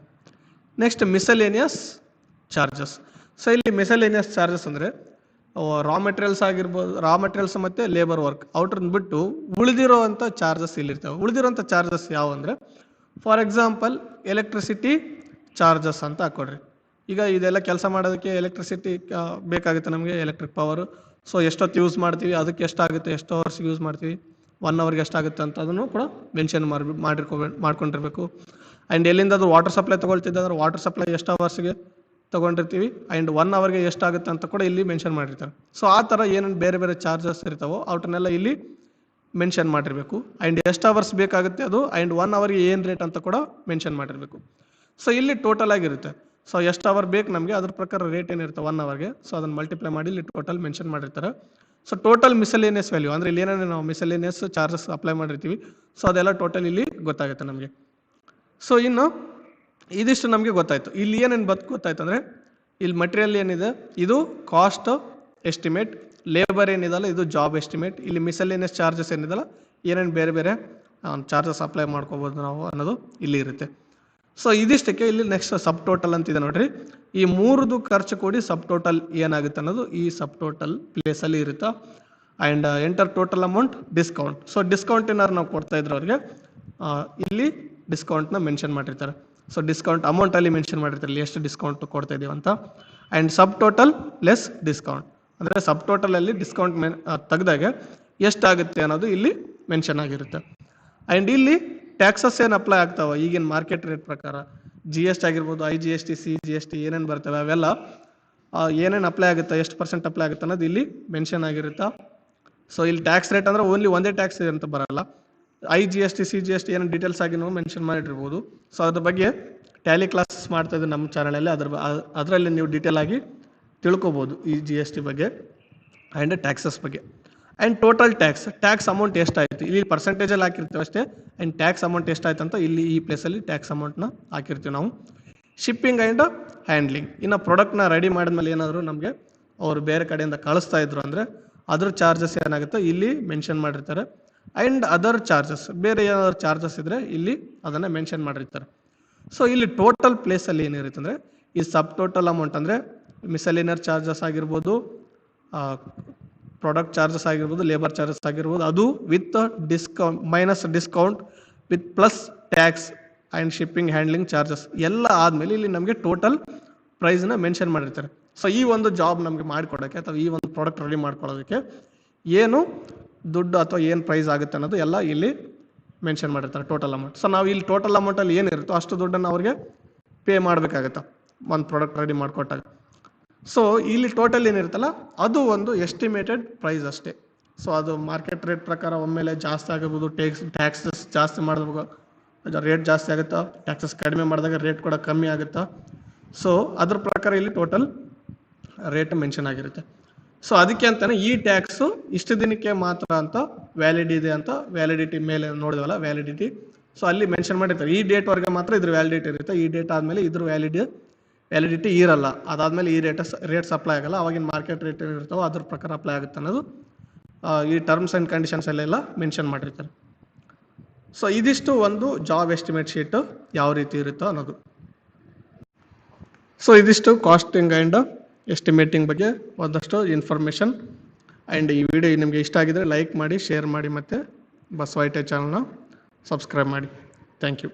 Next miscellaneous charges. ಸೊ ಇಲ್ಲಿ ಮಿಸಲೇನಿಯಸ್ ಚಾರ್ಜಸ್ ಅಂದರೆ ರಾ ಮೆಟೀರಿಯಲ್ಸ್ ಮತ್ತು ಲೇಬರ್ ವರ್ಕ್ ಔಟ್ರನ್ನ ಬಿಟ್ಟು ಉಳಿದಿರೋವಂಥ ಚಾರ್ಜಸ್ ಇಲ್ಲಿರ್ತವೆ. ಉಳಿದಿರೋಂಥ ಚಾರ್ಜಸ್ ಯಾವ ಅಂದರೆ ಫಾರ್ ಎಕ್ಸಾಂಪಲ್ ಎಲೆಕ್ಟ್ರಿಸಿಟಿ ಚಾರ್ಜಸ್ ಅಂತ ಹಾಕ್ಕೊಡ್ರಿ. ಈಗ ಇದೆಲ್ಲ ಕೆಲಸ ಮಾಡೋದಕ್ಕೆ ಎಲೆಕ್ಟ್ರಿಸಿಟಿ ಬೇಕಾಗುತ್ತೆ ನಮಗೆ, ಎಲೆಕ್ಟ್ರಿಕ್ ಪವರು. ಸೊ ಎಷ್ಟೊತ್ತು ಯೂಸ್ ಮಾಡ್ತೀವಿ, ಅದಕ್ಕೆ ಎಷ್ಟಾಗುತ್ತೆ, ಎಷ್ಟು ಅವರ್ಸ್ ಯೂಸ್ ಮಾಡ್ತೀವಿ, 1 ಅವರ್ಗೆ ಎಷ್ಟಾಗುತ್ತೆ ಅಂತ ಅದನ್ನು ಕೂಡ ಮೆನ್ಷನ್ ಮಾಡ್ಕೊಂಡಿರ್ಬೇಕು. ಆ್ಯಂಡ್ ಎಲ್ಲಿಂದಾದ್ರೂ ವಾಟರ್ ಸಪ್ಲೈ ತೊಗೊಳ್ತಿದ್ದೆ ಅಂದ್ರೆ ವಾಟರ್ ಸಪ್ಲೈ ಎಷ್ಟು ಅವರ್ಸ್ಗೆ ತೊಗೊಂಡಿರ್ತೀವಿ, ಆ್ಯಂಡ್ 1 ಅವರ್ಗೆ ಎಷ್ಟಾಗುತ್ತೆ ಅಂತ ಕೂಡ ಇಲ್ಲಿ ಮೆನ್ಷನ್ ಮಾಡಿರ್ತಾರೆ. ಸೊ ಆ ಥರ ಏನೇನು ಬೇರೆ ಬೇರೆ ಚಾರ್ಜಸ್ ಇರ್ತಾವೋ ಅವ್ರನ್ನೆಲ್ಲ ಇಲ್ಲಿ ಮೆನ್ಷನ್ ಮಾಡಿರಬೇಕು. ಆ್ಯಂಡ್ ಎಷ್ಟು ಅವರ್ಸ್ ಬೇಕಾಗುತ್ತೆ ಅದು, ಆ್ಯಂಡ್ 1 ಅವರ್ಗೆ ಏನು ರೇಟ್ ಅಂತ ಕೂಡ ಮೆನ್ಷನ್ ಮಾಡಿರಬೇಕು. ಸೊ ಇಲ್ಲಿ ಟೋಟಲ್ ಆಗಿರುತ್ತೆ. ಸೊ ಎಷ್ಟು ಅವರ್ ಬೇಕು ನಮಗೆ ಅದ್ರ ಪ್ರಕಾರ ರೇಟ್ ಏನಿರುತ್ತೆ 1 ಅವರ್ಗೆ, ಸೊ ಅದನ್ನು ಮಲ್ಟಿಪ್ಲೈ ಮಾಡಿ ಇಲ್ಲಿ ಟೋಟಲ್ ಮೆನ್ಷನ್ ಮಾಡಿರ್ತಾರೆ. ಸೊ ಟೋಟಲ್ ಮಿಸಲೇನಿಯಸ್ ವ್ಯಾಲ್ಯೂ ಅಂದರೆ ಇಲ್ಲಿ ಏನೇನು ನಾವು ಮಿಸಲೇನಿಯಸ್ ಚಾರ್ಜಸ್ ಅಪ್ಲೈ ಮಾಡಿರ್ತೀವಿ, ಸೊ ಅದೆಲ್ಲ ಟೋಟಲ್ ಇಲ್ಲಿ ಗೊತ್ತಾಗುತ್ತೆ ನಮಗೆ. ಸೊ ಇನ್ನು ಇದಿಷ್ಟು ನಮಗೆ ಗೊತ್ತಾಯಿತು. ಇಲ್ಲಿ ಏನೇನು ಗೊತ್ತಾಯ್ತು ಅಂದರೆ ಇಲ್ಲಿ ಮಟೀರಿಯಲ್ ಏನಿದೆ ಇದು ಕಾಸ್ಟ್ ಎಸ್ಟಿಮೇಟ್, ಲೇಬರ್ ಏನಿದಲ್ಲ ಇದು ಜಾಬ್ ಎಸ್ಟಿಮೇಟ್, ಇಲ್ಲಿ ಮಿಸಲೇನಿಯಸ್ ಚಾರ್ಜಸ್ ಏನಿದಲ್ಲ ಏನೇನು ಬೇರೆ ಬೇರೆ ಚಾರ್ಜಸ್ ಅಪ್ಲೈ ಮಾಡ್ಕೋಬೋದು ನಾವು ಅನ್ನೋದು ಇಲ್ಲಿ ಇರುತ್ತೆ. ಸೊ ಇದಿಷ್ಟಕ್ಕೆ ಇಲ್ಲಿ ನೆಕ್ಸ್ಟ್ ಸಬ್ ಟೋಟಲ್ ಅಂತಿದೆ ನೋಡ್ರಿ. ಈ 3ದು ಖರ್ಚು ಕೂಡಿ ಸಬ್ ಟೋಟಲ್ ಏನಾಗುತ್ತೆ ಅನ್ನೋದು ಈ ಸಬ್ ಟೋಟಲ್ ಪ್ಲೇಸಲ್ಲಿ ಇರುತ್ತೆ. And enter total amount discount. So discount ಏನಾದ್ರು ನಾವು ಕೊಡ್ತಾ ಇದ್ರು ಅವ್ರಿಗೆ ಇಲ್ಲಿ ಡಿಸ್ಕೌಂಟ್ನ ಮೆನ್ಷನ್ ಮಾಡಿರ್ತಾರೆ. ಸೊ ಡಿಸ್ಕೌಂಟ್ ಅಮೌಂಟಲ್ಲಿ ಮೆನ್ಷನ್ ಮಾಡಿರ್ತಾರೆ ಇಲ್ಲಿ ಎಷ್ಟು ಡಿಸ್ಕೌಂಟ್ ಕೊಡ್ತಾ ಇದೀವಿ ಅಂತ. And sub total less discount ಅಂದರೆ ಸಬ್ ಟೋಟಲಲ್ಲಿ ಡಿಸ್ಕೌಂಟ್ ತೆಗೆದಾಗ ಎಷ್ಟಾಗುತ್ತೆ ಅನ್ನೋದು ಇಲ್ಲಿ ಮೆನ್ಷನ್ ಆಗಿರುತ್ತೆ. ಆ್ಯಂಡ್ ಇಲ್ಲಿ ಟ್ಯಾಕ್ಸಸ್ ಏನು ಅಪ್ಲೈ ಆಗ್ತಾವೆ ಈಗಿನ ಮಾರ್ಕೆಟ್ ರೇಟ್ ಪ್ರಕಾರ, GST ಆಗಿರ್ಬೋದು, IGST, CGST ಏನೇನು ಬರ್ತವೆ ಅವೆಲ್ಲ ಏನೇನು ಅಪ್ಲೈ ಆಗುತ್ತೆ, ಎಷ್ಟು % ಅಪ್ಲೈ ಆಗುತ್ತೆ ಅನ್ನೋದು ಇಲ್ಲಿ ಮೆನ್ಷನ್ ಆಗಿರುತ್ತೆ. ಸೊ ಇಲ್ಲಿ ಟ್ಯಾಕ್ಸ್ ರೇಟ್ ಅಂದರೆ ಓನ್ಲಿ ಒಂದೇ ಟ್ಯಾಕ್ಸ್ ಅಂತ ಬರಲ್ಲ, IGST, CGST ಏನೇನು ಡೀಟೇಲ್ಸ್ ಆಗಿ ನಾವು ಮೆನ್ಷನ್ ಮಾಡಿರ್ಬೋದು. ಸೊ ಅದ್ರ ಬಗ್ಗೆ ಟ್ಯಾಲಿ ಕ್ಲಾಸಸ್ ಮಾಡ್ತಾ ಇದ್ದೀವಿ ನಮ್ಮ ಚಾನಲಲ್ಲಿ, ಅದರಲ್ಲಿ ನೀವು ಡೀಟೇಲ್ ಆಗಿ ತಿಳ್ಕೊಬೋದು ಈ GST ಬಗ್ಗೆ ಆ್ಯಂಡ್ ಟ್ಯಾಕ್ಸಸ್ ಬಗ್ಗೆ. ಆ್ಯಂಡ್ ಟೋಟಲ್ ಟ್ಯಾಕ್ಸ್ ಅಮೌಂಟ್ ಎಷ್ಟಾಯಿತು ಇಲ್ಲಿ ಪರ್ಸೆಂಟೇಜಲ್ಲಿ ಹಾಕಿರ್ತೀವಿ ಅಷ್ಟೇ. ಆ್ಯಂಡ್ ಟ್ಯಾಕ್ಸ್ ಅಮೌಂಟ್ ಎಷ್ಟಾಯ್ತು ಅಂತ ಇಲ್ಲಿ ಈ ಪ್ಲೇಸಲ್ಲಿ ಟ್ಯಾಕ್ಸ್ ಅಮೌಂಟ್ನ ಹಾಕಿರ್ತೀವಿ ನಾವು. ಶಿಪ್ಪಿಂಗ್ ಆ್ಯಂಡ್ ಹ್ಯಾಂಡ್ಲಿಂಗ್, ಇನ್ನು ಪ್ರಾಡಕ್ಟ್ನ ರೆಡಿ ಮಾಡಿದ್ಮೇಲೆ ಏನಾದರೂ ನಮಗೆ ಅವರು ಬೇರೆ ಕಡೆಯಿಂದ ಕಳಿಸ್ತಾ ಇದ್ರು ಅಂದರೆ ಅದ್ರ ಚಾರ್ಜಸ್ ಏನಾಗುತ್ತೆ ಇಲ್ಲಿ ಮೆನ್ಷನ್ ಮಾಡಿರ್ತಾರೆ. ಆ್ಯಂಡ್ ಅದರ್ ಚಾರ್ಜಸ್ ಬೇರೆ ಏನಾದರೂ ಚಾರ್ಜಸ್ ಇದ್ದರೆ ಇಲ್ಲಿ ಅದನ್ನು ಮೆನ್ಷನ್ ಮಾಡಿರ್ತಾರೆ. ಸೊ ಇಲ್ಲಿ ಟೋಟಲ್ ಪ್ಲೇಸಲ್ಲಿ ಏನಿರುತ್ತೆ ಅಂದರೆ ಈ ಸಬ್ ಟೋಟಲ್ ಅಮೌಂಟ್ ಅಂದರೆ ಮಿಸಲೇನಿಯರ್ ಚಾರ್ಜಸ್ ಆಗಿರ್ಬೋದು, ಪ್ರಾಡಕ್ಟ್ ಚಾರ್ಜಸ್ ಆಗಿರ್ಬೋದು, ಲೇಬರ್ ಚಾರ್ಜಸ್ ಆಗಿರ್ಬೋದು, ಅದು with discount minus discount with plus tax and shipping handling charges ಎಲ್ಲ ಆದಮೇಲೆ ಇಲ್ಲಿ ನಮಗೆ ಟೋಟಲ್ ಪ್ರೈಸ್ನ ಮೆನ್ಷನ್ ಮಾಡಿರ್ತಾರೆ. ಸೊ ಈ ಒಂದು ಜಾಬ್ ನಮಗೆ ಮಾಡಿಕೊಡೋಕ್ಕೆ ಅಥವಾ ಈ ಒಂದು ಪ್ರಾಡಕ್ಟ್ ರೆಡಿ ಮಾಡ್ಕೊಳ್ಳೋದಕ್ಕೆ ಏನು ದುಡ್ಡು ಅಥವಾ ಏನು ಪ್ರೈಸ್ ಆಗುತ್ತೆ ಅನ್ನೋದು ಎಲ್ಲ ಇಲ್ಲಿ ಮೆನ್ಷನ್ ಮಾಡಿರ್ತಾರೆ ಟೋಟಲ್ ಅಮೌಂಟ್. ಸೊ ನಾವು ಇಲ್ಲಿ ಟೋಟಲ್ ಅಮೌಂಟಲ್ಲಿ ಏನಿರುತ್ತೋ ಅಷ್ಟು ದುಡ್ಡನ್ನು ಅವ್ರಿಗೆ ಪೇ ಮಾಡಬೇಕಾಗತ್ತೆ ಒಂದು ಪ್ರಾಡಕ್ಟ್ ರೆಡಿ ಮಾಡಿಕೊಟ್ಟಾಗ. ಸೊ ಇಲ್ಲಿ ಟೋಟಲ್ ಏನಿರುತ್ತಲ್ಲ ಅದು ಒಂದು ಎಸ್ಟಿಮೇಟೆಡ್ ಪ್ರೈಸ್ ಅಷ್ಟೇ. ಸೊ ಅದು ಮಾರ್ಕೆಟ್ ರೇಟ್ ಪ್ರಕಾರ ಒಮ್ಮೆಲೆ ಜಾಸ್ತಿ ಆಗಬಹುದು, ಟ್ಯಾಕ್ಸಸ್ ಜಾಸ್ತಿ ಮಾಡಿದಾಗ ರೇಟ್ ಜಾಸ್ತಿ ಆಗುತ್ತಾ, ಟ್ಯಾಕ್ಸಸ್ ಕಡಿಮೆ ಮಾಡಿದಾಗ ರೇಟ್ ಕೂಡ ಕಮ್ಮಿ ಆಗುತ್ತಾ. ಸೊ ಅದ್ರ ಪ್ರಕಾರ ಇಲ್ಲಿ ಟೋಟಲ್ ರೇಟ್ ಮೆನ್ಷನ್ ಆಗಿರುತ್ತೆ. ಸೊ ಅದಕ್ಕೆ ಅಂತಾನೆ ಈ ಟ್ಯಾಕ್ಸು ಇಷ್ಟು ದಿನಕ್ಕೆ ಮಾತ್ರ ಅಂತ ವ್ಯಾಲಿಡ್ ಇದೆ ಅಂತ ವ್ಯಾಲಿಡಿಟಿ ಮೇಲೆ ನೋಡಿದವಲ್ಲ ವ್ಯಾಲಿಡಿಟಿ. ಸೊ ಅಲ್ಲಿ ಮೆನ್ಷನ್ ಮಾಡಿರ್ತಾರೆ ಈ ಡೇಟ್ವರೆಗೆ ಮಾತ್ರ ಇದ್ರ ವ್ಯಾಲಿಡಿಟಿ ಇರುತ್ತೆ, ಈ ಡೇಟ್ ಆದಮೇಲೆ ಇದ್ರ ವ್ಯಾಲಿಡಿಟಿ ಇರಲ್ಲ, ಅದಾದಮೇಲೆ ಈ ರೇಟ್ಸ್ ಅಪ್ಲೈ ಆಗಲ್ಲ, ಅವಾಗಿನ ಮಾರ್ಕೆಟ್ ರೇಟ್ ಇರ್ತಾವೆ ಅದ್ರ ಪ್ರಕಾರ ಅಪ್ಲೈ ಆಗುತ್ತೆ ಅನ್ನೋದು ಈ ಟರ್ಮ್ಸ್ ಆ್ಯಂಡ್ ಕಂಡೀಷನ್ಸ್ ಅಲ್ಲೆಲ್ಲ ಮೆನ್ಷನ್ ಮಾಡಿರ್ತಾರೆ. ಸೊ ಇದಿಷ್ಟು ಒಂದು ಜಾಬ್ ಎಸ್ಟಿಮೇಟ್ ಶೀಟ್ ಯಾವ ರೀತಿ ಇರುತ್ತೋ ಅನ್ನೋದು. ಸೊ ಇದಿಷ್ಟು ಕಾಸ್ಟಿಂಗ್ ಆ್ಯಂಡ್ ಎಸ್ಟಿಮೇಟಿಂಗ್ ಬಗ್ಗೆ ಒಂದಷ್ಟು ಇನ್ಫಾರ್ಮೇಷನ್. ಆ್ಯಂಡ್ ಈ ವಿಡಿಯೋ ನಿಮಗೆ ಇಷ್ಟ ಆಗಿದರೆ ಲೈಕ್ ಮಾಡಿ, ಶೇರ್ ಮಾಡಿ, ಮತ್ತು ಬಸವ ಐ ಟಿ ಐ ಚಾನಲ್ನ ಸಬ್ಸ್ಕ್ರೈಬ್ ಮಾಡಿ. Thank you.